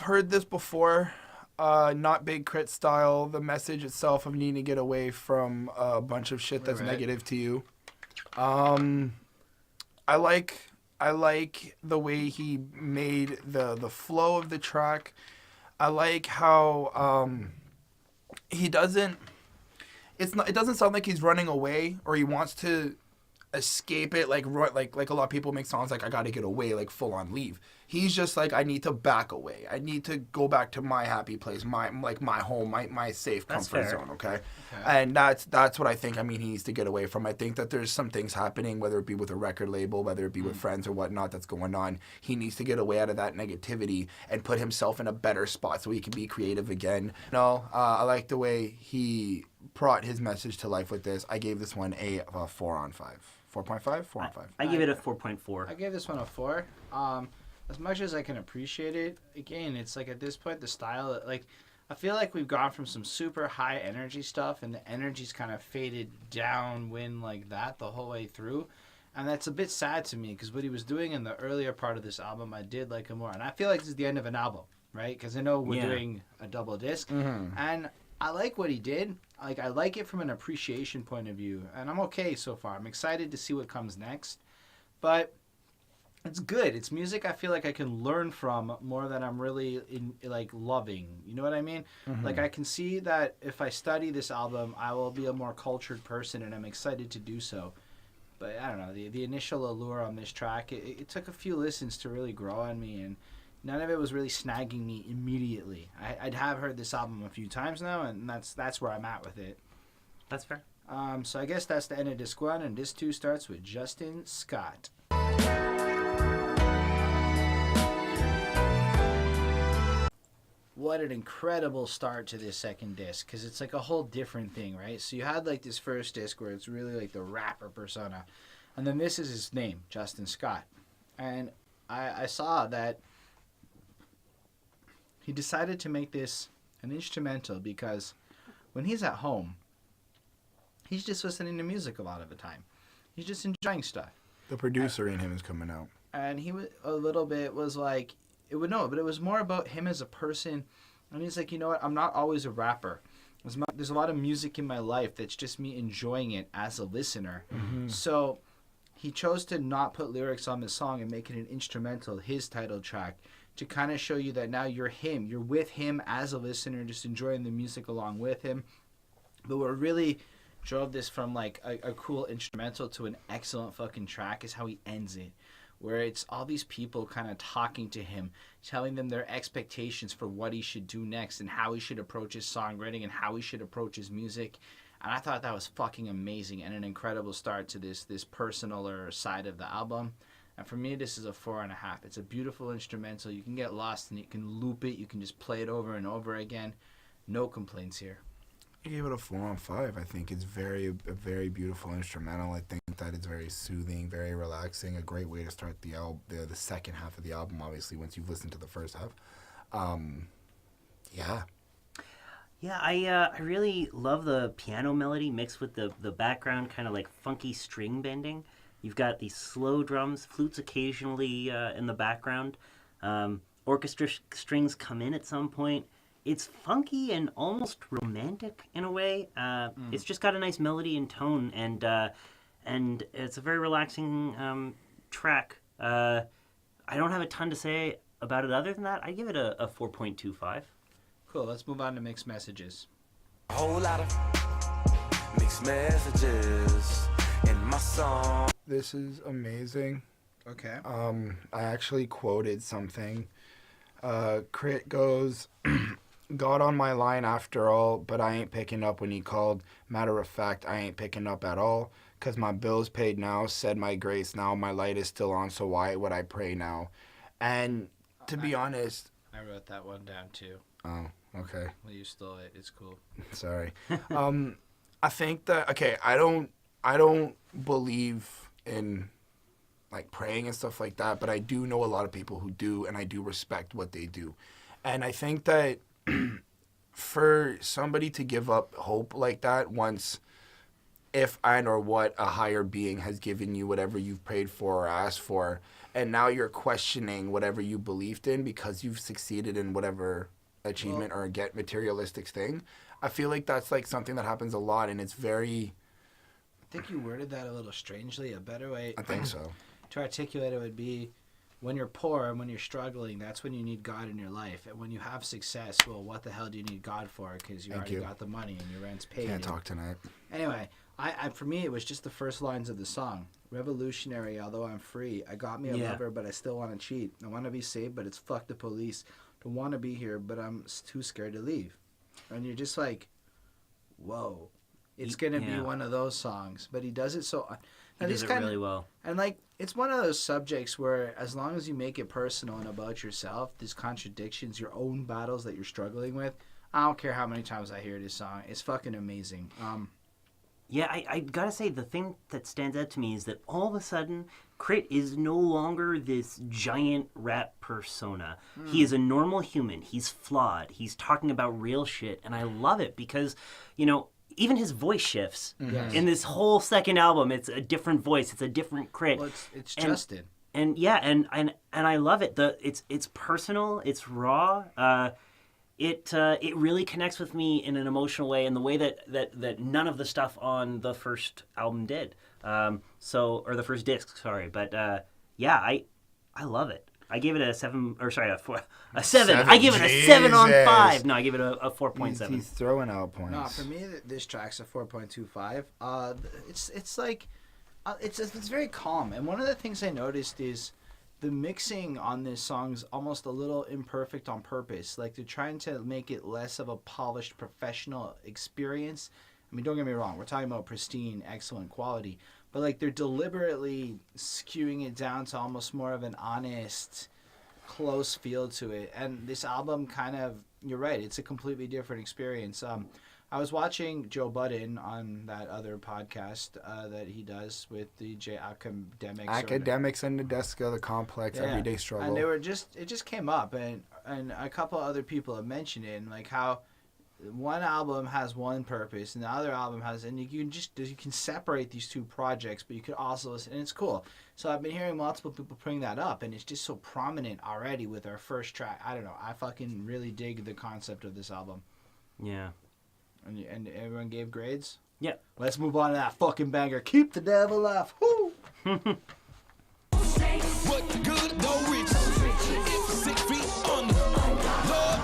heard this before. Not big K.R.I.T style. The message itself of needing to get away from a bunch of shit that's negative to you. I like the way he made the flow of the track. I like how he doesn't. It doesn't sound like he's running away or he wants to escape it like a lot of people make songs like I gotta get away, like full on leave. He's just like, I need to back away. I need to go back to my happy place, my home, my safe comfort zone. Okay, and that's what I think. I mean, he needs to get away from. I think that there's some things happening, whether it be with a record label, whether it be with friends or whatnot, that's going on. He needs to get away out of that negativity and put himself in a better spot so he can be creative again. No, I like the way he brought his message to life with this. I gave this one a 4 on 5. 4.5? 4 on 5. I give it a 4.4. I gave this one a 4. As much as I can appreciate it, again, it's like at this point, the style, like, I feel like we've gone from some super high energy stuff and the energy's kind of faded downwind like that the whole way through. And that's a bit sad to me because what he was doing in the earlier part of this album, I did like him more. And I feel like this is the end of an album, right? Because I know we're doing a double disc. Mm-hmm. And I like what he did. Like, I like it from an appreciation point of view. And I'm okay so far. I'm excited to see what comes next. But it's good. It's music I feel like I can learn from more than I'm really loving. You know what I mean? Like I can see that if I study this album, I will be a more cultured person, and I'm excited to do so. But I don't know, the initial allure on this track, it took a few listens to really grow on me, and none of it was really snagging me immediately. I'd have heard this album a few times now, and that's where I'm at with it. That's fair. So I guess that's the end of disc 1, and disc 2 starts with Justin Scott. What an incredible start to this second disc, because it's like a whole different thing, right? So you had like this first disc where it's really like the rapper persona, and then this is his name, Justin Scott. And I saw that he decided to make this an instrumental because when he's at home, he's just listening to music a lot of the time. He's just enjoying stuff. The producer in him is coming out. And he was a little bit was like, it was more about him as a person. And he's like, you know what? I'm not always a rapper. There's a lot of music in my life that's just me enjoying it as a listener. Mm-hmm. So he chose to not put lyrics on the song and make it an instrumental, his title track, to kind of show you that now you're him. You're with him as a listener, just enjoying the music along with him. But what really drove this from like a cool instrumental to an excellent fucking track is how he ends it, where it's all these people kind of talking to him, telling them their expectations for what he should do next and how he should approach his songwriting and how he should approach his music. And I thought that was fucking amazing and an incredible start to this personaler side of the album. And for me, this is a 4.5. It's a beautiful instrumental. You can get lost in it. You can loop it. You can just play it over and over again. No complaints here. I gave it a 4 on 5. I think it's a very beautiful instrumental. I think that it's very soothing, very relaxing. A great way to start the second half of the album. Obviously, once you've listened to the first half. Yeah, I really love the piano melody mixed with the background kind of like funky string bending. You've got these slow drums, flutes occasionally in the background. Orchestra strings come in at some point. It's funky and almost romantic in a way. It's just got a nice melody and tone, and it's a very relaxing track. I don't have a ton to say about it other than that. I give it a 4.25. Cool, let's move on to mixed messages. A whole lot of mixed messages in my song. This is amazing. Okay. I actually quoted something. K.R.I.T goes, got on my line after all, but I ain't picking up when he called. Matter of fact, I ain't picking up at all, 'cause my bill's paid now, said my grace now, my light is still on, so why would I pray now? And to be honest... I wrote that one down too. Oh, okay. Well, you stole it. It's cool. Sorry. I think that, okay, I don't believe in like praying and stuff like that, but I do know a lot of people who do, and I do respect what they do. And I think that for somebody to give up hope like that once, if and or what a higher being has given you whatever you've prayed for or asked for, and now you're questioning whatever you believed in because you've succeeded in whatever achievement or get materialistic thing, I feel like that's like something that happens a lot, and it's very... I think you worded that a little strangely. A better way I think so. To articulate it would be, when you're poor and when you're struggling, that's when you need God in your life. And when you have success, well, what the hell do you need God for? Because you already got the money and your rent's paid. Can't talk tonight. Anyway, I for me, it was just the first lines of the song. Revolutionary, although I'm free. I got me a lover, but I still want to cheat. I want to be saved, but it's fuck the police. Don't want to be here, but I'm too scared to leave. And you're just like, whoa. It's going to be one of those songs. But he does it so... He does it really well. And, like, it's one of those subjects where as long as you make it personal and about yourself, these contradictions, your own battles that you're struggling with, I don't care how many times I hear this song. It's fucking amazing. Yeah, I gotta say, the thing that stands out to me is that all of a sudden, K.R.I.T is no longer this giant rap persona. He is a normal human. He's flawed. He's talking about real shit. And I love it because, you know, even his voice shifts. In this whole second album, it's a different voice. It's a different K.R.I.T. Well, it's Justin. And yeah, and I love it. It's personal. It's raw. It really connects with me in an emotional way, in the way that none of the stuff on the first album did. Or the first disc, sorry. But yeah, I love it. I gave it a 7, or sorry, a 7. I give it a 7 on Jesus. 5. No, I give it a 4.7. He's throwing out points. No, for me, this track's a 4.25. It's like, it's very calm. And one of the things I noticed is the mixing on this song's almost a little imperfect on purpose. Like, they're trying to make it less of a polished professional experience. I mean, don't get me wrong. We're talking about pristine, excellent quality. But, like, they're deliberately skewing it down to almost more of an honest, close feel to it. And this album kind of, you're right, it's a completely different experience. I was watching Joe Budden on that other podcast that he does with the Academics. And the Deska, the Complex, Everyday Struggle. And it just came up, and a couple other people have mentioned it, and like how one album has one purpose and the other album has, and you can separate these two projects, but you could also listen, and it's cool. So I've been hearing multiple people bring that up, and it's just so prominent already with our first track. I don't know. I fucking really dig the concept of this album. Yeah. And everyone gave grades? Yeah. Let's move on to that fucking banger. Keep the devil off. Woo! What good though rich? 6 feet under.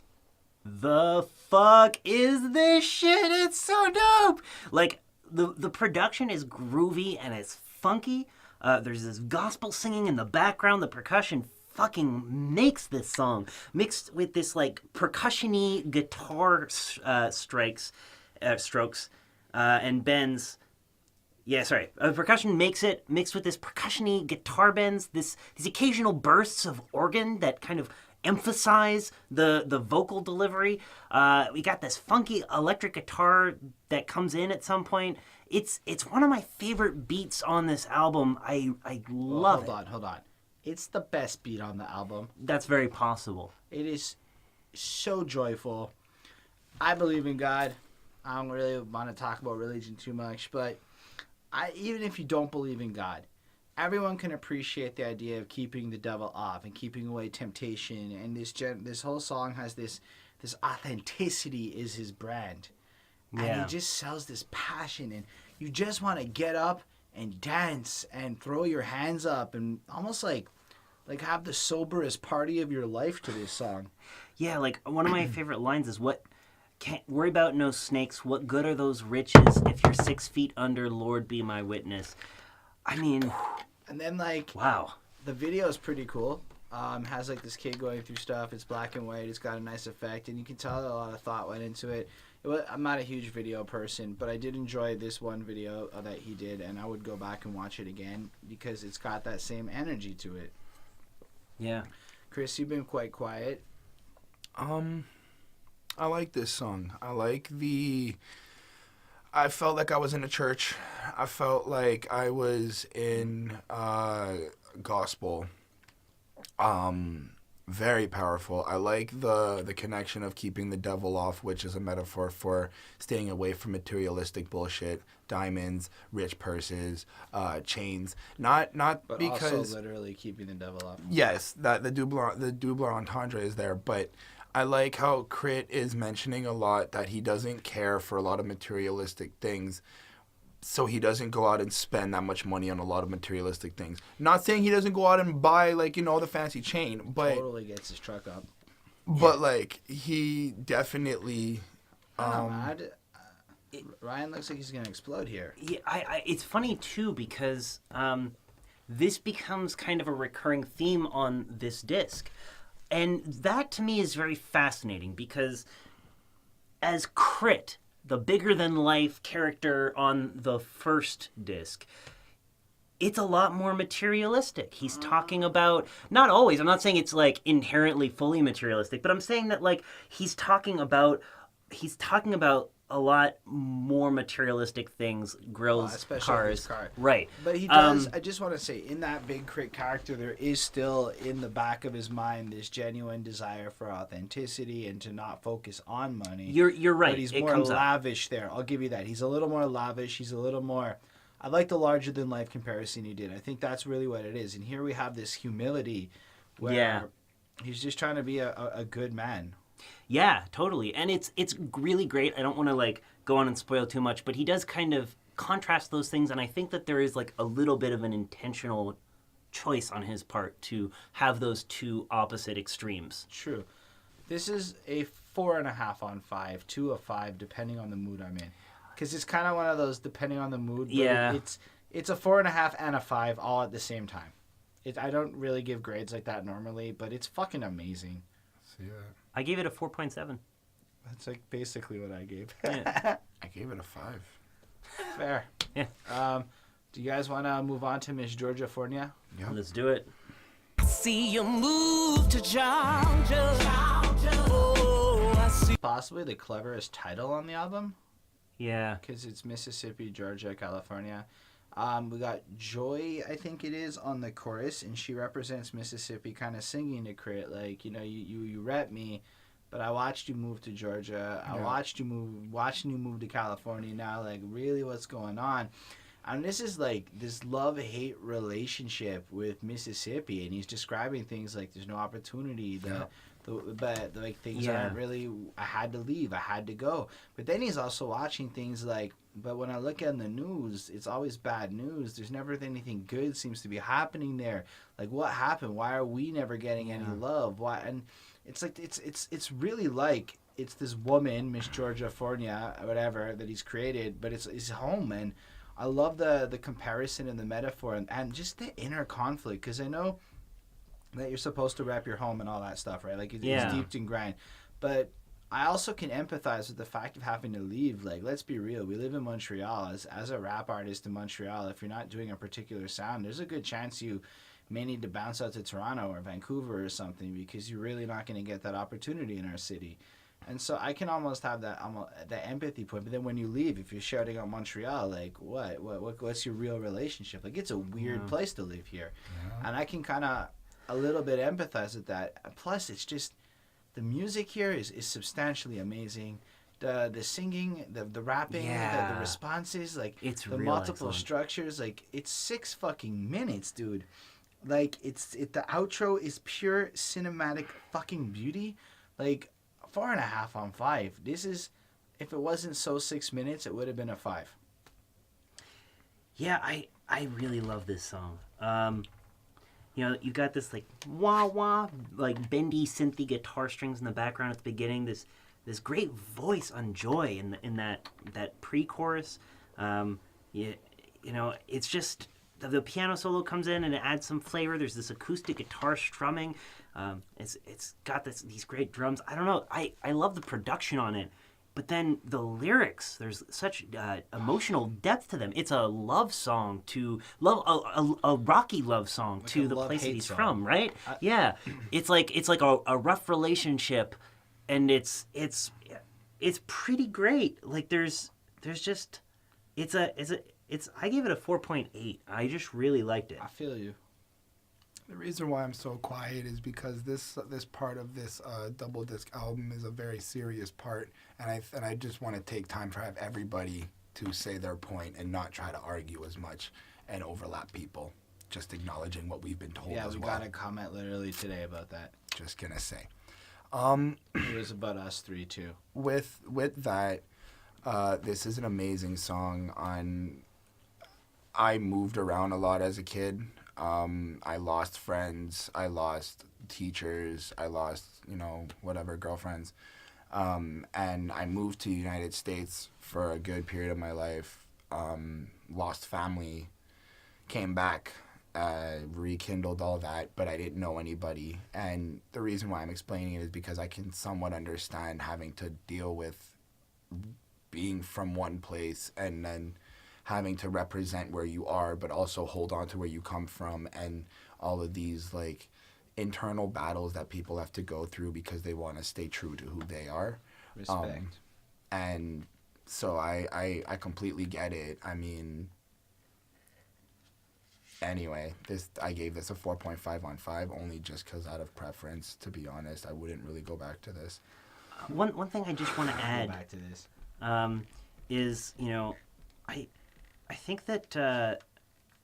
The fuck is this shit? It's so dope. Like, the production is groovy and it's funky. There's this gospel singing in the background. The percussion fucking makes this song, mixed with this like percussion-y guitar strokes and bends. Yeah, sorry. Percussion makes it, mixed with this percussion-y guitar bends, these occasional bursts of organ that kind of emphasize the vocal delivery. We got this funky electric guitar that comes in at some point. It's one of my favorite beats on this album. I love it. Hold on. It's the best beat on the album. That's very possible. It is so joyful. I believe in God. I don't really want to talk about religion too much, but even if you don't believe in God, everyone can appreciate the idea of keeping the devil off and keeping away temptation. And this whole song has this authenticity is his brand. Yeah. And he just sells this passion, and you just want to get up and dance and throw your hands up and almost like have the soberest party of your life to this song. Yeah, like one of my favorite lines is, "What can't worry about no snakes. What good are those riches if you're 6 feet under? Lord, be my witness." I mean, and then like, wow, the video is pretty cool. Has like this kid going through stuff. It's black and white. It's got a nice effect, and you can tell that a lot of thought went into it. I'm not a huge video person, but I did enjoy this one video that he did, and I would go back and watch it again because it's got that same energy to it. Yeah. Chris, you've been quite quiet. I like this song. I felt like I was in a church. I felt like I was in gospel. Very powerful. I like the connection of keeping the devil off, which is a metaphor for staying away from materialistic bullshit, diamonds, rich purses, chains. Not But because also literally keeping the devil off. yes, that the double entendre is there, but I like how K.R.I.T is mentioning a lot that he doesn't care for a lot of materialistic things. So he doesn't go out and spend that much money on a lot of materialistic things. Not saying he doesn't go out and buy, like, the fancy chain, but Totally gets his truck up. But like he definitely. Ryan looks like he's gonna explode here. Yeah, it's funny too because this becomes kind of a recurring theme on this disc, and that to me is very fascinating because as K.R.I.T, the bigger-than-life character on the first disc, it's a lot more materialistic. He's talking about, not always, I'm not saying it's, like, inherently fully materialistic, but I'm saying that, like, he's talking about a lot more materialistic things, grills, especially cars. his car. Right. But he does, I just want to say, in that big K.R.I.T character, there is still, in the back of his mind, this genuine desire for authenticity and to not focus on money. You're right. But he's it more comes lavish there. I'll give you that. He's a little more lavish. He's a little more... I like the larger-than-life comparison he did. I think that's really what it is. And here we have this humility where he's just trying to be a good man. Yeah, totally. And it's really great. I don't want to like go on and spoil too much, but he does kind of contrast those things, and I think that there is like a little bit of an intentional choice on his part to have those two opposite extremes. True. This is a 4.5 on 5, 2 of 5, depending on the mood I'm in. Because it's kind of one of those depending on the mood. But Yeah. It's a 4.5 and a 5 all at the same time. I don't really give grades like that normally, but it's fucking amazing. Yeah. I gave it a 4.7. That's like basically what I gave. Yeah. I gave it a 5. Fair. Yeah. Do you guys want to move on to Miss Georgia Fornia? Yeah. Let's do it. See you move to Georgia. Oh, I see. Possibly the cleverest title on the album, Yeah. because it's Mississippi, Georgia, California. We got Joy, I think it is, on the chorus, and she represents Mississippi, kind of singing to K.R.I.T, like, you rep me, but I watched you move to Georgia. I watched you move to California. Now, like, really, what's going on? And this is like this love-hate relationship with Mississippi, and he's describing things like there's no opportunity, but like things aren't really. I had to leave. I had to go. But then he's also watching things like. But when I look at the news, it's always bad news. There's never anything good seems to be happening there. Like, what happened? Why are we never getting any love? Why? And it's like it's really like it's this woman, Miss Georgia Fornia, or whatever, that he's created, but it's his home. And I love the comparison and the metaphor and just the inner conflict, because I know that you're supposed to rep your home and all that stuff, right? Like, it's deep in grind. But I also can empathize with the fact of having to leave. Like, let's be real. We live in Montreal. As a rap artist in Montreal, if you're not doing a particular sound, there's a good chance you may need to bounce out to Toronto or Vancouver or something, because you're really not going to get that opportunity in our city. And so I can almost have that empathy point. But then when you leave, if you're shouting out Montreal, like, what's your real relationship? Like, it's a weird place to live here. Yeah. And I can kind of a little bit empathize with that. Plus, it's just the music here is substantially amazing. The singing, the rapping, the responses, like it's the multiple structures. Like, it's 6 fucking minutes, dude. Like, the outro is pure cinematic fucking beauty. Like, 4.5 on 5. This is, if it wasn't so 6 minutes, it would have been a 5. Yeah, I really love this song. You got this like wah wah, like bendy synthy guitar strings in the background at the beginning. This great voice on Joy in that pre-chorus. It's just the piano solo comes in and it adds some flavor. There's this acoustic guitar strumming. It's got these great drums. I don't know. I love the production on it. But then the lyrics, there's such emotional depth to them. It's a love song a rocky love song like to the place that he's from, right? Yeah, it's like a rough relationship, and it's pretty great. Like there's just I gave it a 4.8. I just really liked it. I feel you. The reason why I'm so quiet is because this part of this double disc album is a very serious part, and I just want to take time to have everybody to say their point and not try to argue as much and overlap people. Just acknowledging what we've been told as well. Yeah, we got a comment literally today about that. Just gonna say. It was about us 3 too. With that, this is an amazing song. I moved around a lot as a kid. I lost friends, I lost teachers, I lost, whatever, girlfriends. And I moved to the United States for a good period of my life, lost family, came back, rekindled all that, but I didn't know anybody. And the reason why I'm explaining it is because I can somewhat understand having to deal with being from one place and then having to represent where you are, but also hold on to where you come from, and all of these like internal battles that people have to go through because they want to stay true to who they are. Respect. And so I completely get it. I mean, anyway, I gave this a 4.5 on 5 only just because out of preference. To be honest, I wouldn't really go back to this. One thing I just want to add go back to this. Is I think that the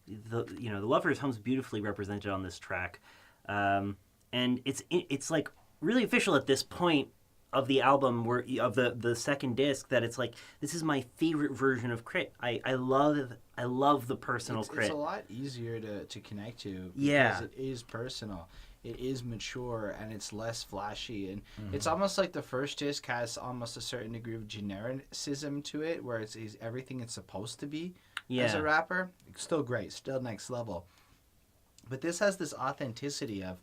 Lover's Home's beautifully represented on this track, and it's like really official at this point of the album, of the second disc, that it's like, this is my favorite version of K.R.I.T. I love the personal K.R.I.T. It's a lot easier to connect to because Yeah. it is personal. It is mature and it's less flashy, and it's almost like the first disc has almost a certain degree of genericism to it, where it's everything it's supposed to be as a rapper. It's still great, still next level. But this has this authenticity of,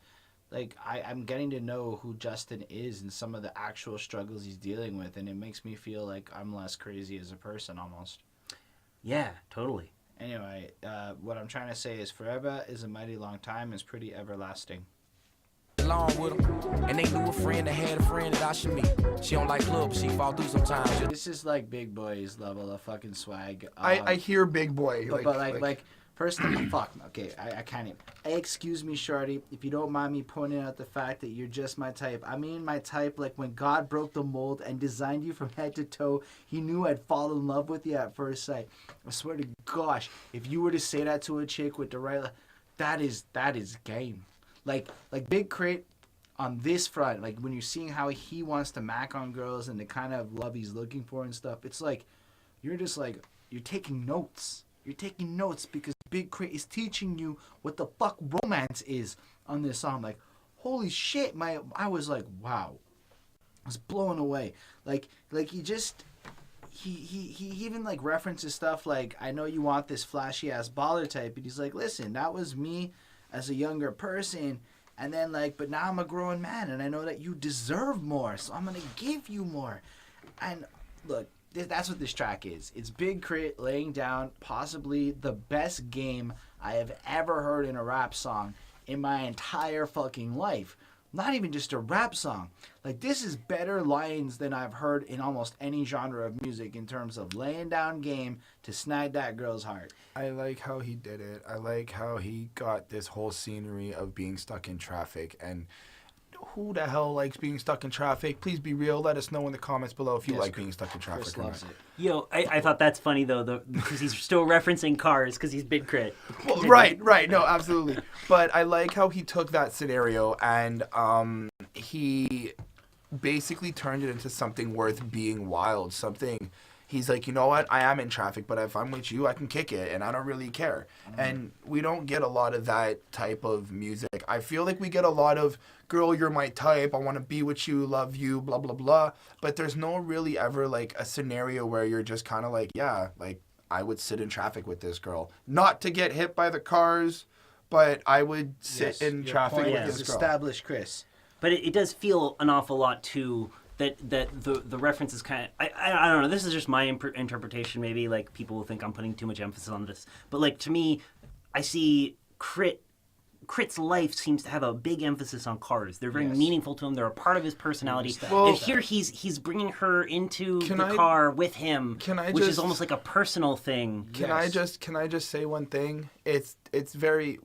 like, I'm getting to know who Justin is and some of the actual struggles he's dealing with, and it makes me feel like I'm less crazy as a person almost. Yeah, totally. Anyway, what I'm trying to say is forever is a mighty long time, is pretty everlasting. Along with them, and they knew a friend that had a friend that I should meet. She don't like clubs, she fall through sometimes. This is like Big Boy's level of fucking swag. I hear Big Boy. But like first thing, fuck, okay, I can't even. Excuse me, shorty, if you don't mind me pointing out the fact that you're just my type. I mean my type, like when God broke the mold and designed you from head to toe, he knew I'd fall in love with you at first sight. I swear to gosh, if you were to say that to a chick with the right, that is game. Like Big K.R.I.T on this front, like when you're seeing how he wants to mac on girls and the kind of love he's looking for and stuff, it's like you're just like, you're taking notes. You're taking notes because Big K.R.I.T is teaching you what the fuck romance is on this song. Like, holy shit, I was like, wow. I was blown away. Like he just, he even like references stuff like, I know you want this flashy ass baller type, but he's like, listen, that was me as a younger person, and then like, but now I'm a grown man and I know that you deserve more, so I'm gonna give you more. And look, that's what this track is. It's Big K.R.I.T laying down possibly the best game I have ever heard in a rap song in my entire fucking life. Not even just a rap song. Like, this is better lines than I've heard in almost any genre of music in terms of laying down game to snag that girl's heart. I like how he did it. I like how he got this whole scenery of being stuck in traffic. And who the hell likes being stuck in traffic? Please be real. Let us know in the comments below if you like being stuck in traffic. Chris or loves not. it. Yo, I thought that's funny though, because he's still referencing cars because he's Big K.R.I.T. Well, right. No, absolutely. But I like how he took that scenario and he basically turned it into something worth being wild. Something, he's like, you know what? I am in traffic, but if I'm with you, I can kick it, and I don't really care. And we don't get a lot of that type of music. I feel like we get a lot of, girl, you're my type, I want to be with you, love you, blah, blah, blah. But there's no really ever, like, a scenario where you're just kind of like, yeah, like, I would sit in traffic with this girl. Not to get hit by the cars, but I would sit in traffic with this girl. Established, Chris. But it does feel an awful lot too that the reference is kind of, I don't know, this is just my interpretation. Maybe like people will think I'm putting too much emphasis on this, but like to me, I see K.R.I.T.'s life seems to have a big emphasis on cars. They're very meaningful to him. They're a part of his personality. Well, and here he's bringing her into the car with him, which is almost like a personal thing. Can I just say one thing? It's very,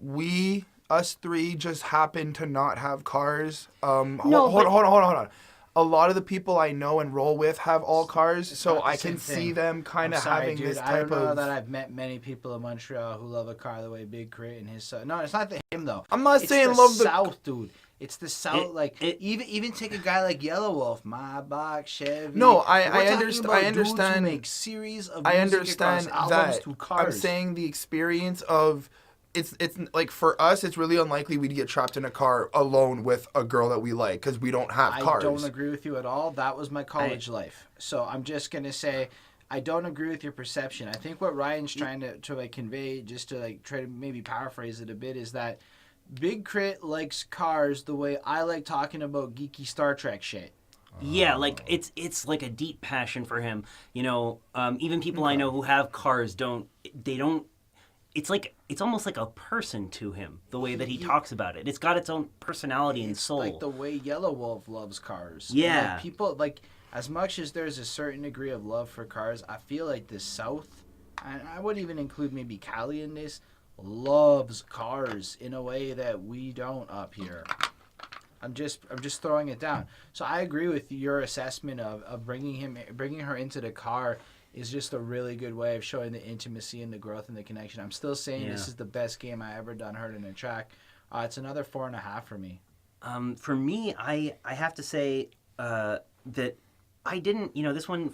us three just happen to not have cars. Hold on. A lot of the people I know and roll with have all cars, so I can see them kind of having this type I don't know of... that I've met many people in Montreal who love a car the way Big K.R.I.T and his son. No, it's not him though. I'm not saying it's love the the South, dude. It's the South. Even take a guy like Yellow Wolf, Maybach, Chevy. No, I I understand. Who make series of I music understand across albums that. through cars. I'm saying the experience of... It's like, for us, it's really unlikely we'd get trapped in a car alone with a girl that we like because we don't have cars. I don't agree with you at all. That was my college life. So I'm just going to say I don't agree with your perception. I think what Ryan's trying to like convey, just to like try to maybe paraphrase it a bit, is that Big K.R.I.T likes cars the way I like talking about geeky Star Trek shit. Yeah, like it's like a deep passion for him. You know, even people I know who have cars don't. It's almost like a person to him, the way that he talks about it. It's got its own personality and soul. Like the way Yellow Wolf loves cars. Yeah. Like people, like, as much as there's a certain degree of love for cars, I feel like the South, and I would even include maybe Cali in this, loves cars in a way that we don't up here. I'm just throwing it down. So I agree with your assessment of bringing her into the car is just a really good way of showing the intimacy and the growth and the connection. I'm still saying this is the best game I ever heard in a track. It's another 4.5 for me. For me, I have to say that I didn't, this one,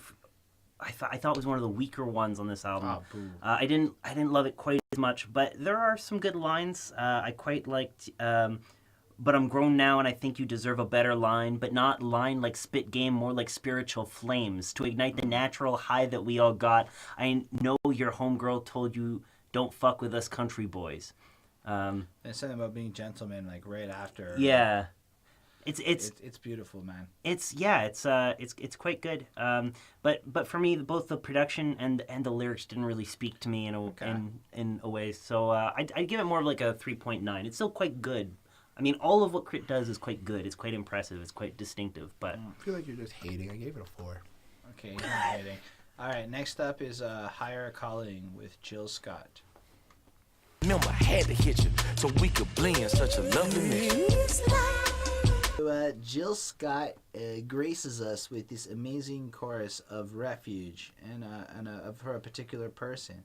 I thought was one of the weaker ones on this album. Oh, boo. I didn't love it quite as much, but there are some good lines. I quite liked, but I'm grown now and I think you deserve a better line, but not line like spit game, more like spiritual flames to ignite the natural high that we all got. I know your homegirl told you don't fuck with us country boys. There's something about being gentleman, like right after. Yeah. It's beautiful, man. It's quite good. But for me, both the production and the lyrics didn't really speak to me in a way. So I'd give it more of like a 3.9. It's still quite good. I mean, all of what K.R.I.T does is quite good. It's quite impressive. It's quite distinctive. But I feel like you're just hating. I gave it a 4. Okay, you're not hating. All right, next up is Higher Calling with Jill Scott. Remember, I had to hit you so we could blend such a lovely mix. So, Jill Scott graces us with this amazing chorus of refuge and of her particular person.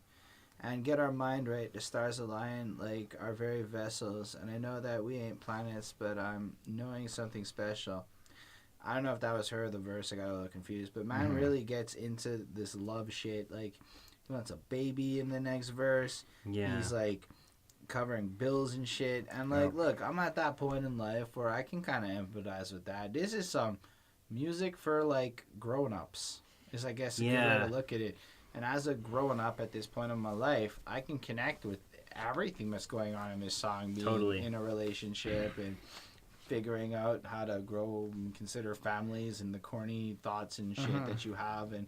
And get our mind right, the stars align like our very vessels. And I know that we ain't planets, but I'm knowing something special. I don't know if that was her, the verse, I got a little confused. But man really gets into this love shit. Like, he wants a baby in the next verse. yeah. He's like covering bills and shit. And like, look, I'm at that point in life where I can kind of empathize with that. This is some music for like grown-ups, is I guess a good way to look at it. And as a grown up at this point in my life, I can connect with everything that's going on in this song, being in a relationship and figuring out how to grow and consider families and the corny thoughts and shit that you have. And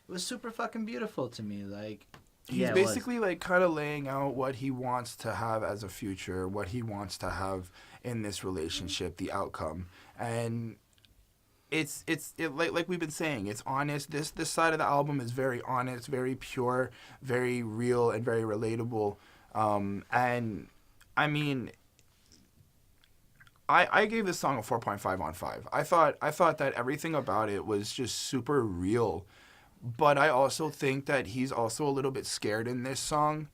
it was super fucking beautiful to me. Like, he's basically like kind of laying out what he wants to have as a future, what he wants to have in this relationship, the outcome. And it's like we've been saying, it's honest. This side of the album is very honest, very pure, very real, and very relatable. And I mean, I gave this song a 4.5 on 5. I thought that everything about it was just super real. But I also think that he's also a little bit scared in this song,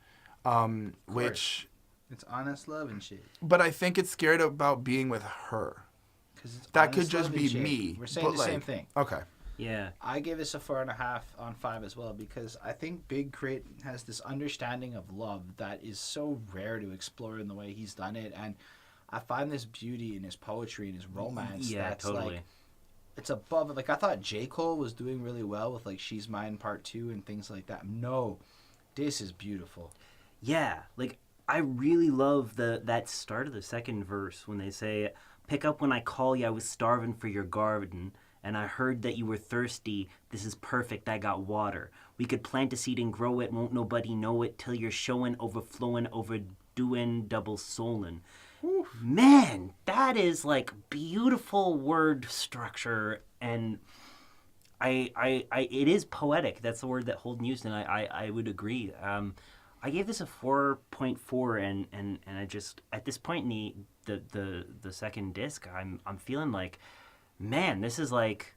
which it's honest love and shit. But I think it's scared about being with her. That could just be me. We're saying the same thing. Okay. Yeah. I gave this a 4.5 on 5 as well because I think Big K.R.I.T has this understanding of love that is so rare to explore in the way he's done it, and I find this beauty in his poetry and his romance. Yeah, that's totally. Like, it's above it. Like, I thought J. Cole was doing really well with like She's Mine Part 2 and things like that. No, this is beautiful. Yeah, like I really love that start of the second verse when they say, "Pick up when I call you, I was starving for your garden, and I heard that you were thirsty. This is perfect, I got water. We could plant a seed and grow it, won't nobody know it, till you're showing, overflowing, overdoing, double soulin'." Man, that is like beautiful word structure, and it is poetic. That's the word that Holden used, and I would agree. I gave this a 4.4, and I just at this point in the second disc, I'm feeling like, man, this is like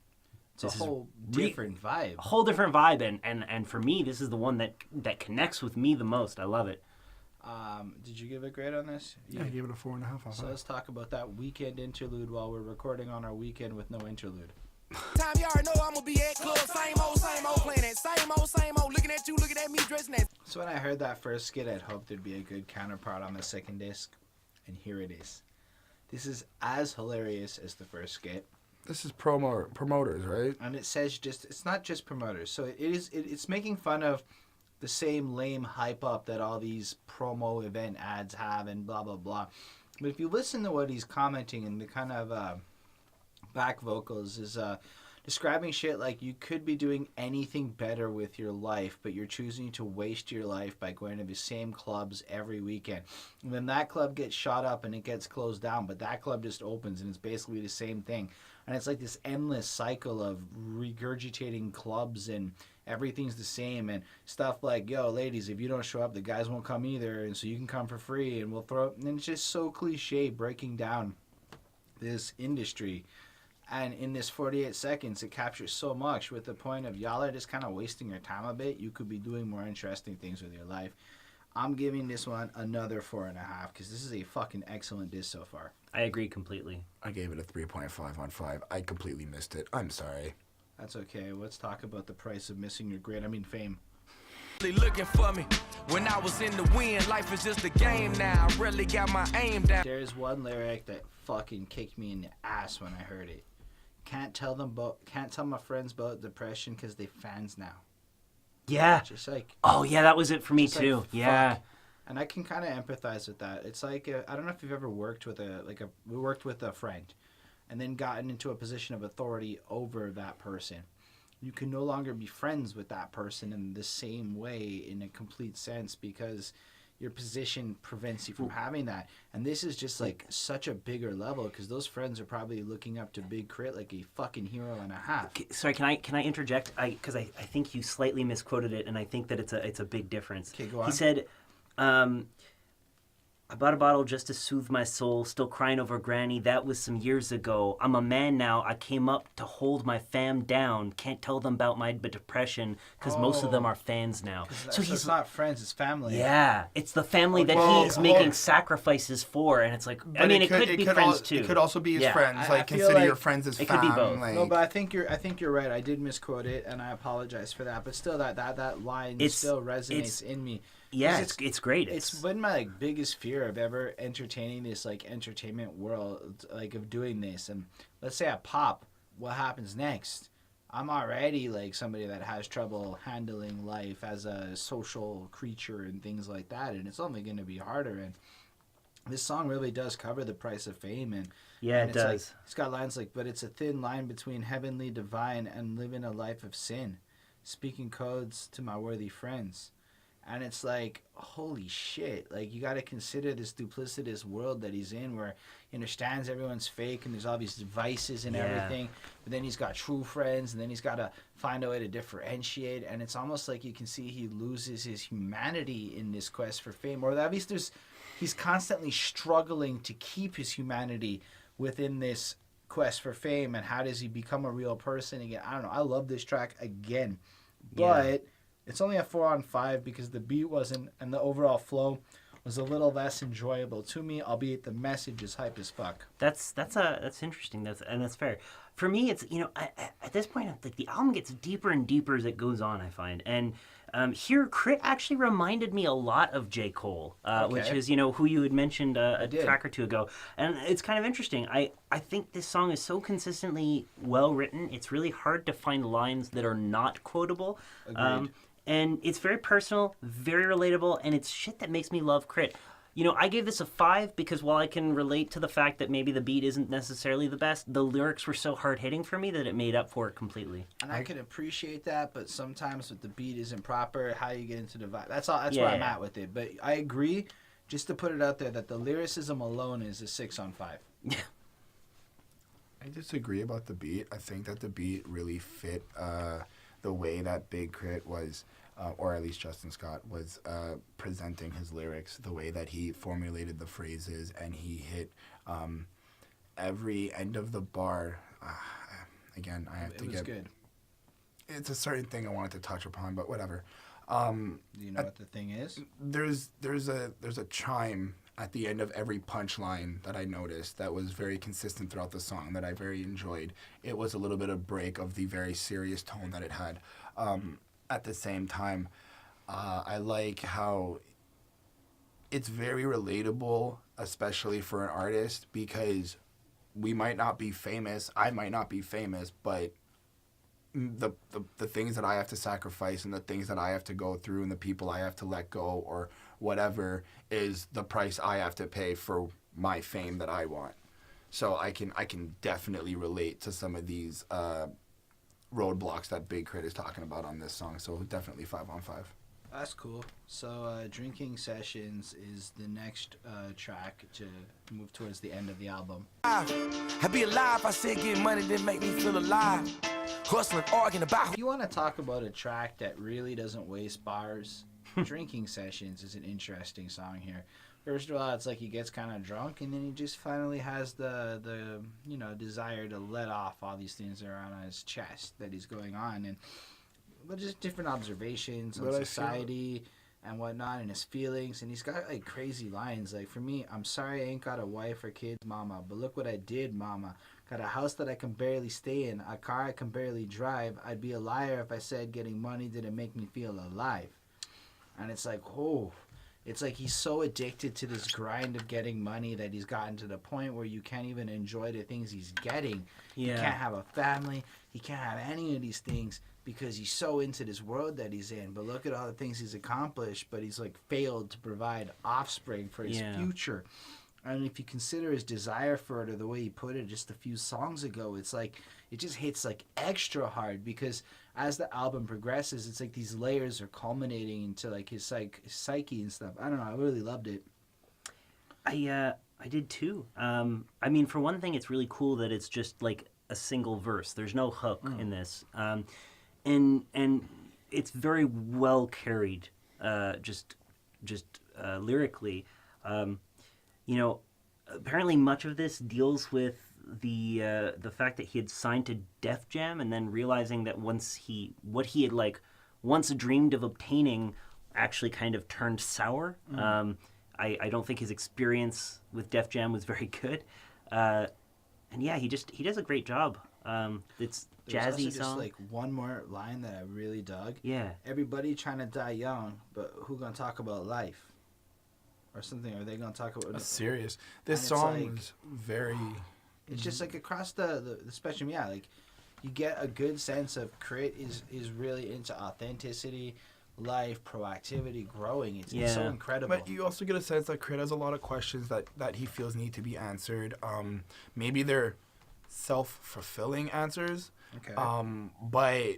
it's a whole different vibe. A whole different vibe, and for me, this is the one that connects with me the most. I love it. Did you give a grade on this? Yeah, I gave it a 4.5. So let's talk about that weekend interlude while we're recording on our weekend with no interlude. Time you already know I'm gonna be at club, same old, playing that same old, looking at you, looking at me, dressing that. So when I heard that first skit, I'd hoped there'd be a good counterpart on the second disc, and here it is. This is as hilarious as the first skit. This is promoters, right? And it says it's not just promoters. So it's making fun of the same lame hype up that all these promo event ads have and blah, blah, blah. But if you listen to what he's commenting and the kind of back vocals is describing shit like you could be doing anything better with your life, but you're choosing to waste your life by going to the same clubs every weekend. And then that club gets shot up and it gets closed down, but that club just opens and it's basically the same thing. And it's like this endless cycle of regurgitating clubs and everything's the same and stuff like, yo, ladies, if you don't show up, the guys won't come either, and so you can come for free and we'll throw. And it's just so cliche breaking down this industry. And in this 48 seconds, it captures so much with the point of y'all are just kind of wasting your time a bit. You could be doing more interesting things with your life. I'm giving this one another 4.5 because this is a fucking excellent diss so far. I agree completely. I gave it a 3.5 on 5. I completely missed it. I'm sorry. That's okay. Let's talk about the price of missing your grid. I mean, fame. Looking for me when I was in the wind. Life is just a game now. I really got my aim down. There's one lyric that fucking kicked me in the ass when I heard it. Can't tell my friends about depression because they fans now. Yeah. Just like, oh yeah, that was it for me just too. like, Yeah. fuck. And I can kind of empathize with that. It's like I don't know if you've ever worked with we worked with a friend, and then gotten into a position of authority over that person. You can no longer be friends with that person in the same way in a complete sense because your position prevents you from having that. And this is just like such a bigger level because those friends are probably looking up to Big K.R.I.T like a fucking hero and a half. Sorry, can I interject? Because I think you slightly misquoted it, and I think that it's a big difference. Okay, go on. He said, I bought a bottle just to soothe my soul, still crying over Granny, that was some years ago. I'm a man now, I came up to hold my fam down. Can't tell them about my depression, because most of them are fans now. So he's not friends, it's family. Yeah, it's the family that Well, he's making sacrifices for, and it's like, I mean, it could be friends too. It could also be his friends. I Like, feel consider like your friends as it fam. could be both. Like, No, but I think you're right. I did misquote it, and I apologize for that. But still, that line still resonates in me. Yeah, it's great. It's been my biggest fear of ever entertaining this entertainment world, of doing this. And let's say I pop, what happens next? I'm already somebody that has trouble handling life as a social creature and things like that, and it's only going to be harder. And this song really does cover the price of fame, and it does. It's got lines like, but it's a thin line between heavenly divine and living a life of sin, speaking codes to my worthy friends. And it's like, holy shit. You got to consider this duplicitous world that he's in where he understands everyone's fake and there's all these devices and everything. But then he's got true friends and then he's got to find a way to differentiate. And it's almost like you can see he loses his humanity in this quest for fame. Or at least he's constantly struggling to keep his humanity within this quest for fame. And how does he become a real person again? I don't know. I love this track again. But... it's only a 4 on 5 because the beat wasn't, and the overall flow was a little less enjoyable to me, albeit the message is hype as fuck. That's interesting. That's fair. For me, it's at this point, the album gets deeper and deeper as it goes on. I find, and here K.R.I.T actually reminded me a lot of J. Cole, which is who you had mentioned a track or two ago, and it's kind of interesting. I think this song is so consistently well written. It's really hard to find lines that are not quotable. Agreed. And it's very personal, very relatable, and it's shit that makes me love K.R.I.T. I gave this a 5 because while I can relate to the fact that maybe the beat isn't necessarily the best, the lyrics were so hard-hitting for me that it made up for it completely. And I can appreciate that, but sometimes if the beat isn't proper, how you get into the vibe. That's where I'm at with it. But I agree, just to put it out there, that the lyricism alone is a 6 on 5. Yeah. I disagree about the beat. I think that the beat really fit the way that Big K.R.I.T was, or at least Justin Scott, was presenting his lyrics, the way that he formulated the phrases, and he hit every end of the bar. Again, I have to get... It was good. It's a certain thing I wanted to touch upon, but whatever. Do you know what the thing is? There's a chime at the end of every punchline that I noticed that was very consistent throughout the song that I very enjoyed. It was a little bit of break of the very serious tone that it had. At the same time, I like how it's very relatable, especially for an artist, because we might not be famous, I might not be famous, but the things that I have to sacrifice and the things that I have to go through and the people I have to let go or whatever is the price I have to pay for my fame that I want. So I can definitely relate to some of these roadblocks that Big K.R.I.T is talking about on this song. So definitely 5 on 5. That's cool. So Drinking Sessions is the next track to move towards the end of the album. I be alive, I said getting money didn't make me feel alive. Hustling, arguing about... You want to talk about a track that really doesn't waste bars? Drinking Sessions is an interesting song here. First of all, it's like he gets kind of drunk, and then he just finally has the desire to let off all these things that are on his chest that he's going on, and but just different observations on society, and whatnot, and his feelings, and he's got like crazy lines. Like, for me, I'm sorry I ain't got a wife or kids, mama, but look what I did, mama. Got a house that I can barely stay in, a car I can barely drive. I'd be a liar if I said getting money didn't make me feel alive. And it's like, oh, it's like he's so addicted to this grind of getting money that he's gotten to the point where you can't even enjoy the things he's getting. Yeah. He can't have a family. He can't have any of these things because he's so into this world that he's in. But look at all the things he's accomplished, but he's like failed to provide offspring for his future. And if you consider his desire for it, or the way he put it just a few songs ago, it's like it just hits like extra hard, because as the album progresses, it's like these layers are culminating into like his psyche and stuff. I don't know. I really loved it. I did too. I mean, for one thing, it's really cool that it's just like a single verse. There's no hook in this, and it's very well carried, just lyrically. You know, apparently much of this deals with the fact that he had signed to Def Jam, and then realizing that what he had like once dreamed of obtaining actually kind of turned sour. I don't think his experience with Def Jam was very good, and yeah, he does a great job. It's There's jazzy also just song. like one more line that I really dug. Yeah. Everybody trying to die young, but who gonna talk about life? Or something. Are they gonna talk about? That's serious. This And it's song like- was very. It's just like across the spectrum. Yeah, like you get a good sense of K.R.I.T is really into authenticity, life, proactivity, growing. It's so Yeah. incredible. But you also get a sense that K.R.I.T has a lot of questions that he feels need to be answered. Maybe they're self-fulfilling answers. Okay. But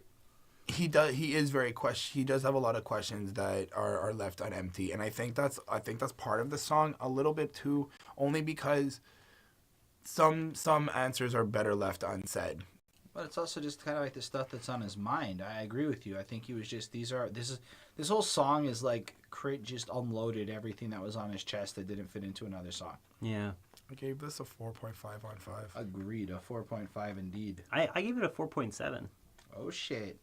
he does have a lot of questions that are left on empty, and I think that's part of the song a little bit too, only because some answers are better left unsaid. But it's also just kind of like the stuff that's on his mind. I agree with you. I think he was just this whole song is like K.R.I.T just unloaded everything that was on his chest that didn't fit into another song. Yeah. I gave this a 4.5 on 5. Agreed, a 4.5 indeed. I gave it a 4.7. Oh shit.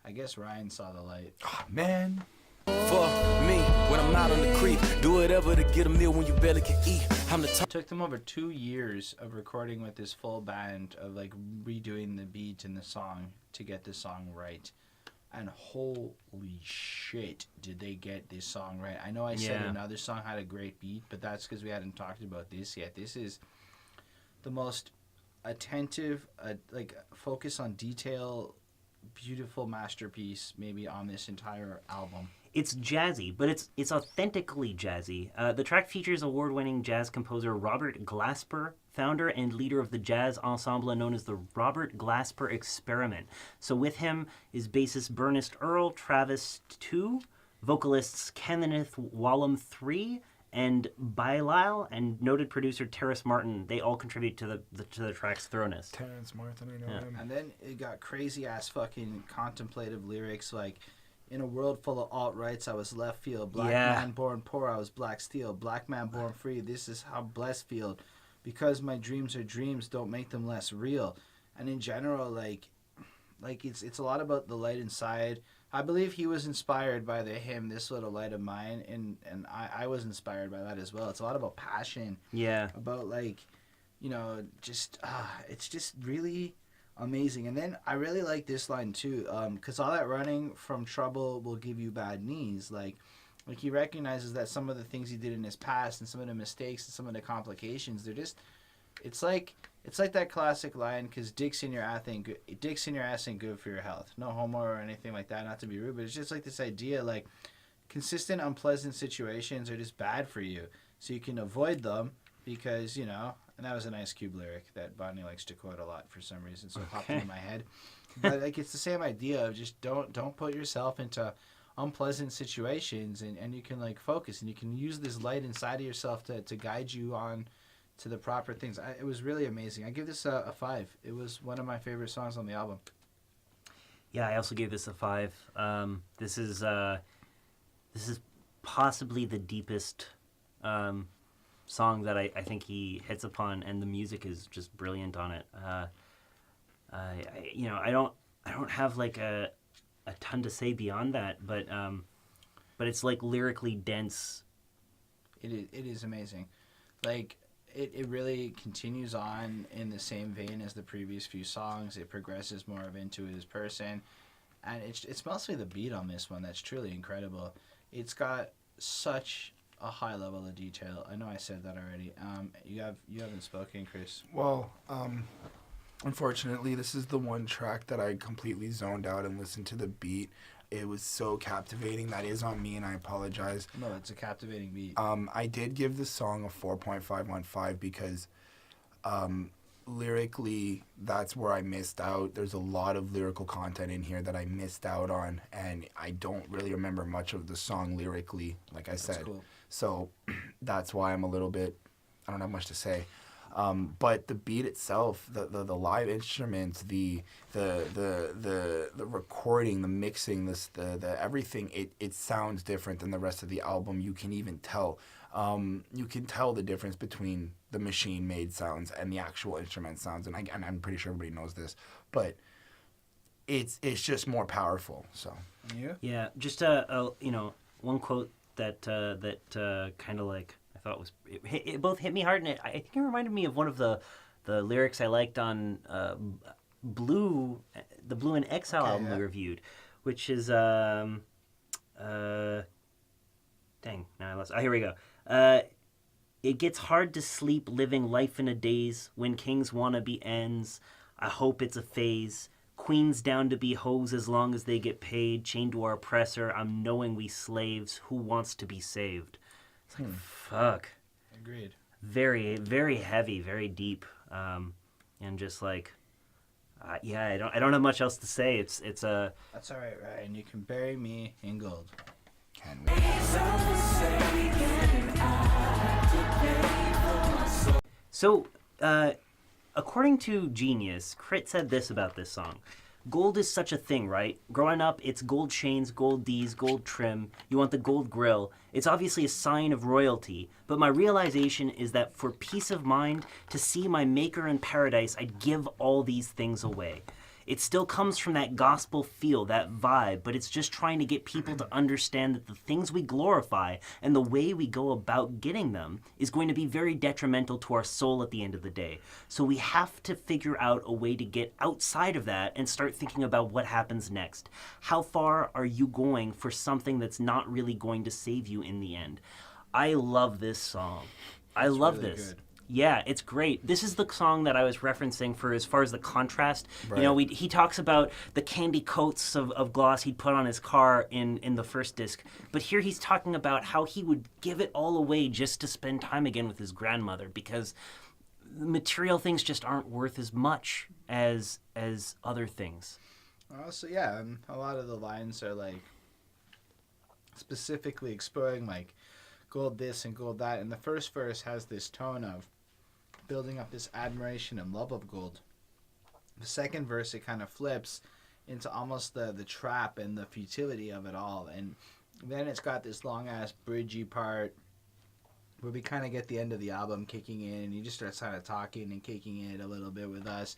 I guess Ryan saw the light. Oh, man. For me, when I'm out on the creek, do whatever to get a meal when you barely can eat. I'm the It took them over 2 years of recording with this full band, of like redoing the beat and the song to get the song right. And holy shit, did they get this song right. I know I said another song had a great beat, but that's because we hadn't talked about this yet. This is the most attentive, like focus on detail, beautiful masterpiece maybe on this entire album. It's jazzy, but it's authentically jazzy. The track features award-winning jazz composer Robert Glasper, founder and leader of the jazz ensemble known as the Robert Glasper Experiment. So with him is bassist Burniss Earl, Travis 2, vocalists Kenneth, Whalum 3, and Bilal, and noted producer Terrace Martin. They all contribute to the track's thoroughness. Terrence Martin, I know him. And then it got crazy ass fucking contemplative lyrics like, in a world full of alt-rights, I was left field. Black man born poor, I was black steel. Black man born free, this is how blessed feel. Because my dreams are dreams, don't make them less real. And in general, like it's a lot about the light inside. I believe he was inspired by the hymn "This Little Light of Mine," and I was inspired by that as well. It's a lot about passion. Yeah. About like, you know, just it's just really amazing. And then I really like this line too, because all that running from trouble will give you bad knees. Like he recognizes that some of the things he did in his past and some of the mistakes and some of the complications, they're just, it's like that classic line, because dicks in your ass ain't good for your health. No homo or anything like that, not to be rude, but it's just like this idea, like consistent unpleasant situations are just bad for you, so you can avoid them because, you know. And that was an Ice Cube lyric that Bonnie likes to quote a lot for some reason, so it popped into my head. But like, it's the same idea of just don't put yourself into unpleasant situations, and you can like focus, and you can use this light inside of yourself to guide you on to the proper things. It was really amazing. I give this a 5. It was one of my favorite songs on the album. Yeah, I also gave this a 5. This is possibly the deepest song that I think he hits upon, and the music is just brilliant on it. I don't have like a ton to say beyond that, but but it's like lyrically dense. It is amazing. Like, it really continues on in the same vein as the previous few songs. It progresses more into his person. And it's mostly the beat on this one that's truly incredible. It's got such a high level of detail. I know I said that already. You haven't spoken, Chris. Well, unfortunately, this is the one track that I completely zoned out and listened to the beat. It was so captivating. That is on me, and I apologize. No, it's a captivating beat. I did give this song a 4.515 because lyrically, that's where I missed out. There's a lot of lyrical content in here that I missed out on, and I don't really remember much of the song lyrically, like I said. Cool. So that's why I'm a little bit, I don't have much to say. But the beat itself, the live instruments, the recording, the mixing, the everything, it sounds different than the rest of the album. You can even tell. You can tell the difference between the machine-made sounds and the actual instrument sounds, and I'm pretty sure everybody knows this, but it's just more powerful. So Yeah, just one quote that kind of like I thought was it both hit me hard, and I think it reminded me of one of the lyrics I liked on the Blue and Exile album we reviewed, which is dang, now I lost. Oh, here we go. It gets hard to sleep living life in a daze when kings wannabe ends. I hope it's a phase. Queens down to be hoes as long as they get paid. Chained to our oppressor. I'm knowing we slaves. Who wants to be saved? It's like, fuck. Agreed. Very, very heavy, very deep. And just like, yeah, I don't have much else to say. It's a... That's all right, Ryan. You can bury me in gold. can we? So, according to Genius, K.R.I.T said this about this song. Gold is such a thing, right? Growing up, it's gold chains, gold D's, gold trim. You want the gold grill. It's obviously a sign of royalty, but my realization is that for peace of mind, to see my maker in paradise, I'd give all these things away. It still comes from that gospel feel, that vibe, but it's just trying to get people to understand that the things we glorify and the way we go about getting them is going to be very detrimental to our soul at the end of the day. So we have to figure out a way to get outside of that and start thinking about what happens next. How far are you going for something that's not really going to save you in the end? I love this song. I love really this. good. Yeah, it's great. This is the song that I was referencing for as far as the contrast. Right. You know, he talks about the candy coats of gloss he'd put on his car in the first disc. But here he's talking about how he would give it all away just to spend time again with his grandmother because material things just aren't worth as much as other things. Also, yeah, and a lot of the lines are like specifically exploring like gold this and gold that. And the first verse has this tone of building up this admiration and love of gold. The second verse, it kind of flips into almost the trap and the futility of it all. And then it's got this long-ass bridgey part where we kind of get the end of the album kicking in, and he just starts kind of talking and kicking it a little bit with us.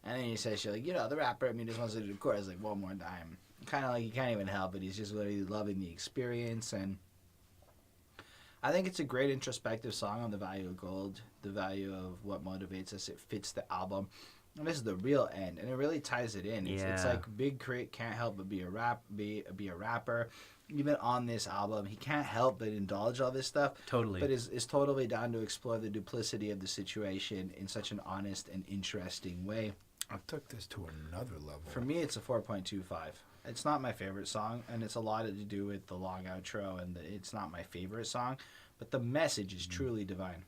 And then he says, shit like, you know, the rapper, I mean, just wants to do the chorus like one more time. Kind of like he can't even help it. He's just really loving the experience, and I think it's a great introspective song on the value of gold, the value of what motivates us. It fits the album. And this is the real end, and it really ties it in. It's like Big K.R.I.T can't help but be a rapper. Even on this album, he can't help but indulge all this stuff. Totally. But is totally down to explore the duplicity of the situation in such an honest and interesting way. I took this to another level. For me, it's a 4.25. It's not my favorite song, and it's a lot to do with the long outro, and it's not my favorite song, but the message is truly divine.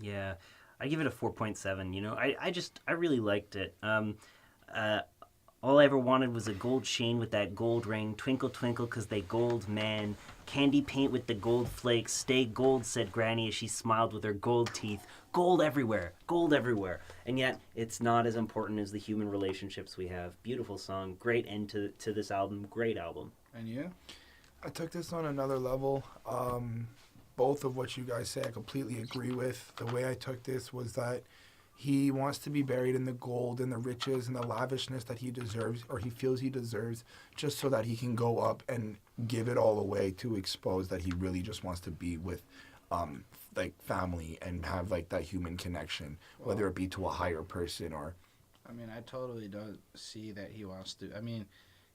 Yeah, I give it a 4.7. You know, I really liked it. All I ever wanted was a gold chain with that gold ring. Twinkle, twinkle, 'cause they gold, man. Candy paint with the gold flakes. Stay gold, said Granny as she smiled with her gold teeth. Gold everywhere. Gold everywhere. And yet, it's not as important as the human relationships we have. Beautiful song. Great end to this album. Great album. And you? I took this on another level. Both of what you guys say I completely agree with. The way I took this was that He wants to be buried in the gold and the riches and the lavishness that he deserves, or he feels he deserves, just so that he can go up and give it all away to expose that he really just wants to be with like family and have like that human connection, whether it be to a higher person or... I mean, I totally don't see that he wants to. I mean,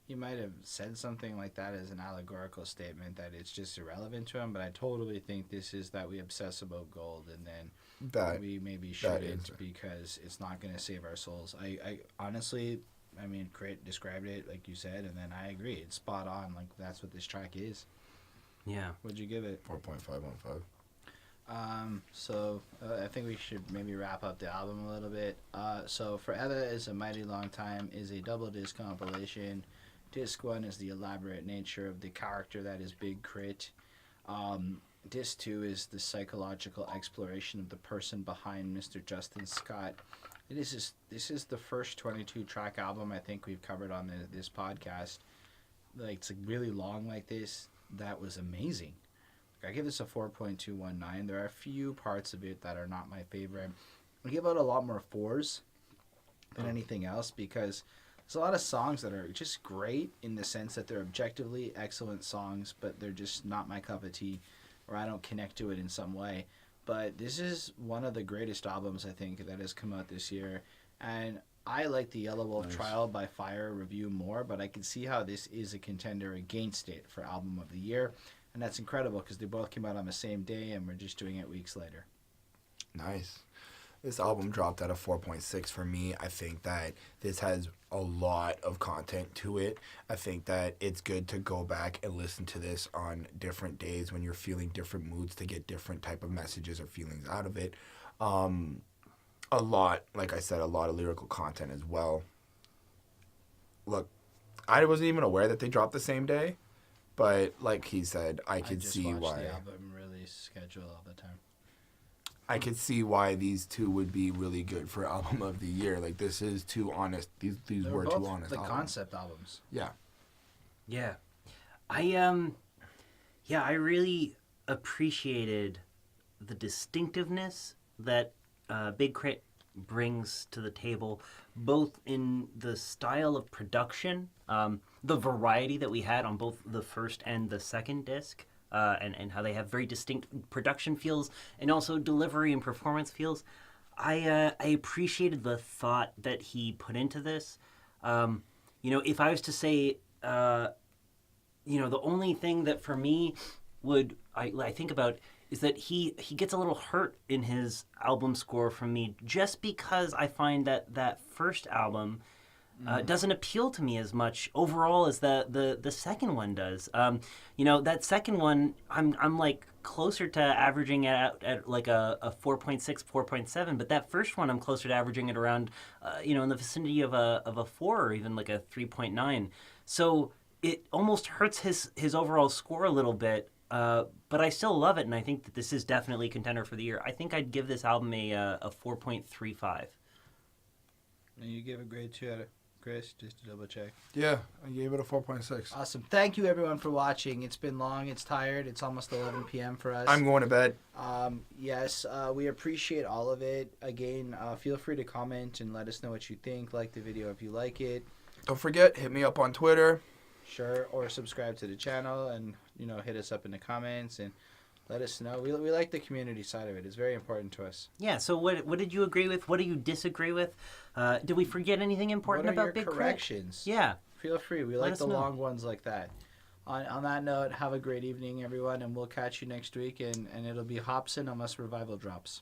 he might have said something like that as an allegorical statement that it's just irrelevant to him, but I totally think this is that we obsess about gold and then that we maybe shouldn't because it's not going to save our souls. I honestly, I mean, K.R.I.T described it like you said, and then I agree. It's spot on. Like, that's what this track is. Yeah. What'd you give it? 4.5 on 5. So I think we should maybe wrap up the album a little bit. So Forever is a Mighty Long Time is a double disc compilation. Disc 1 is the elaborate nature of the character that is Big K.R.I.T. Disc 2 is the psychological exploration of the person behind Mr. Justin Scott. This is the first 22-track album I think we've covered on this podcast. Like, it's really long like this. That was amazing. I give this a 4.219. There are a few parts of it that are not my favorite. I give it a lot more 4s than anything else because there's a lot of songs that are just great in the sense that they're objectively excellent songs, but they're just not my cup of tea, or I don't connect to it in some way. But this is one of the greatest albums, I think, that has come out this year. And I like the Yellow Wolf Trial by Fire review more, but I can see how this is a contender against it for Album of the Year. And that's incredible because they both came out on the same day and we're just doing it weeks later. Nice. This album dropped at a 4.6 for me. I think that this has a lot of content to it. I think that it's good to go back and listen to this on different days when you're feeling different moods to get different type of messages or feelings out of it. A lot, like I said, a lot of lyrical content as well. Look, I wasn't even aware that they dropped the same day. But like he said, I could see why. The album release schedule all the time. I could see why these two would be really good for Album of the Year. Like, this is too honest. These were both too honest. the albums. concept albums. Yeah. Yeah. I really appreciated the distinctiveness that Big K.R.I.T brings to the table, both in the style of production, the variety that we had on both the first and the second disc, and how they have very distinct production feels and also delivery and performance feels. I appreciated the thought that he put into this. If I was to say, the only thing that for me I think about is that he gets a little hurt in his album score from me just because I find that first album doesn't appeal to me as much overall as the second one does. That second one I'm like closer to averaging at like a 4.6, 4.7, but that first one I'm closer to averaging it around in the vicinity of a 4 or even like a 3.9. So it almost hurts his overall score a little bit. But I still love it, and I think that this is definitely a contender for the year. I think I'd give this album a 4.35. And you give a grade 2 out of Chris, just to double check. Yeah, I gave it a 4.6. Awesome. Thank you, everyone, for watching. It's been long. It's tired. It's almost 11 p.m. for us. I'm going to bed. Yes, we appreciate all of it. Again, feel free to comment and let us know what you think. Like the video if you like it. Don't forget, hit me up on Twitter. Sure, or subscribe to the channel and, hit us up in the comments and let us know. We like the community side of it. It's very important to us. Yeah, so what did you agree with? What do you disagree with? Did we forget anything important about Big K.R.I.T? Corrections? Yeah. Feel free. We like the long ones like that. On that note, have a great evening, everyone, and we'll catch you next week, and it'll be Hobson unless Revival drops.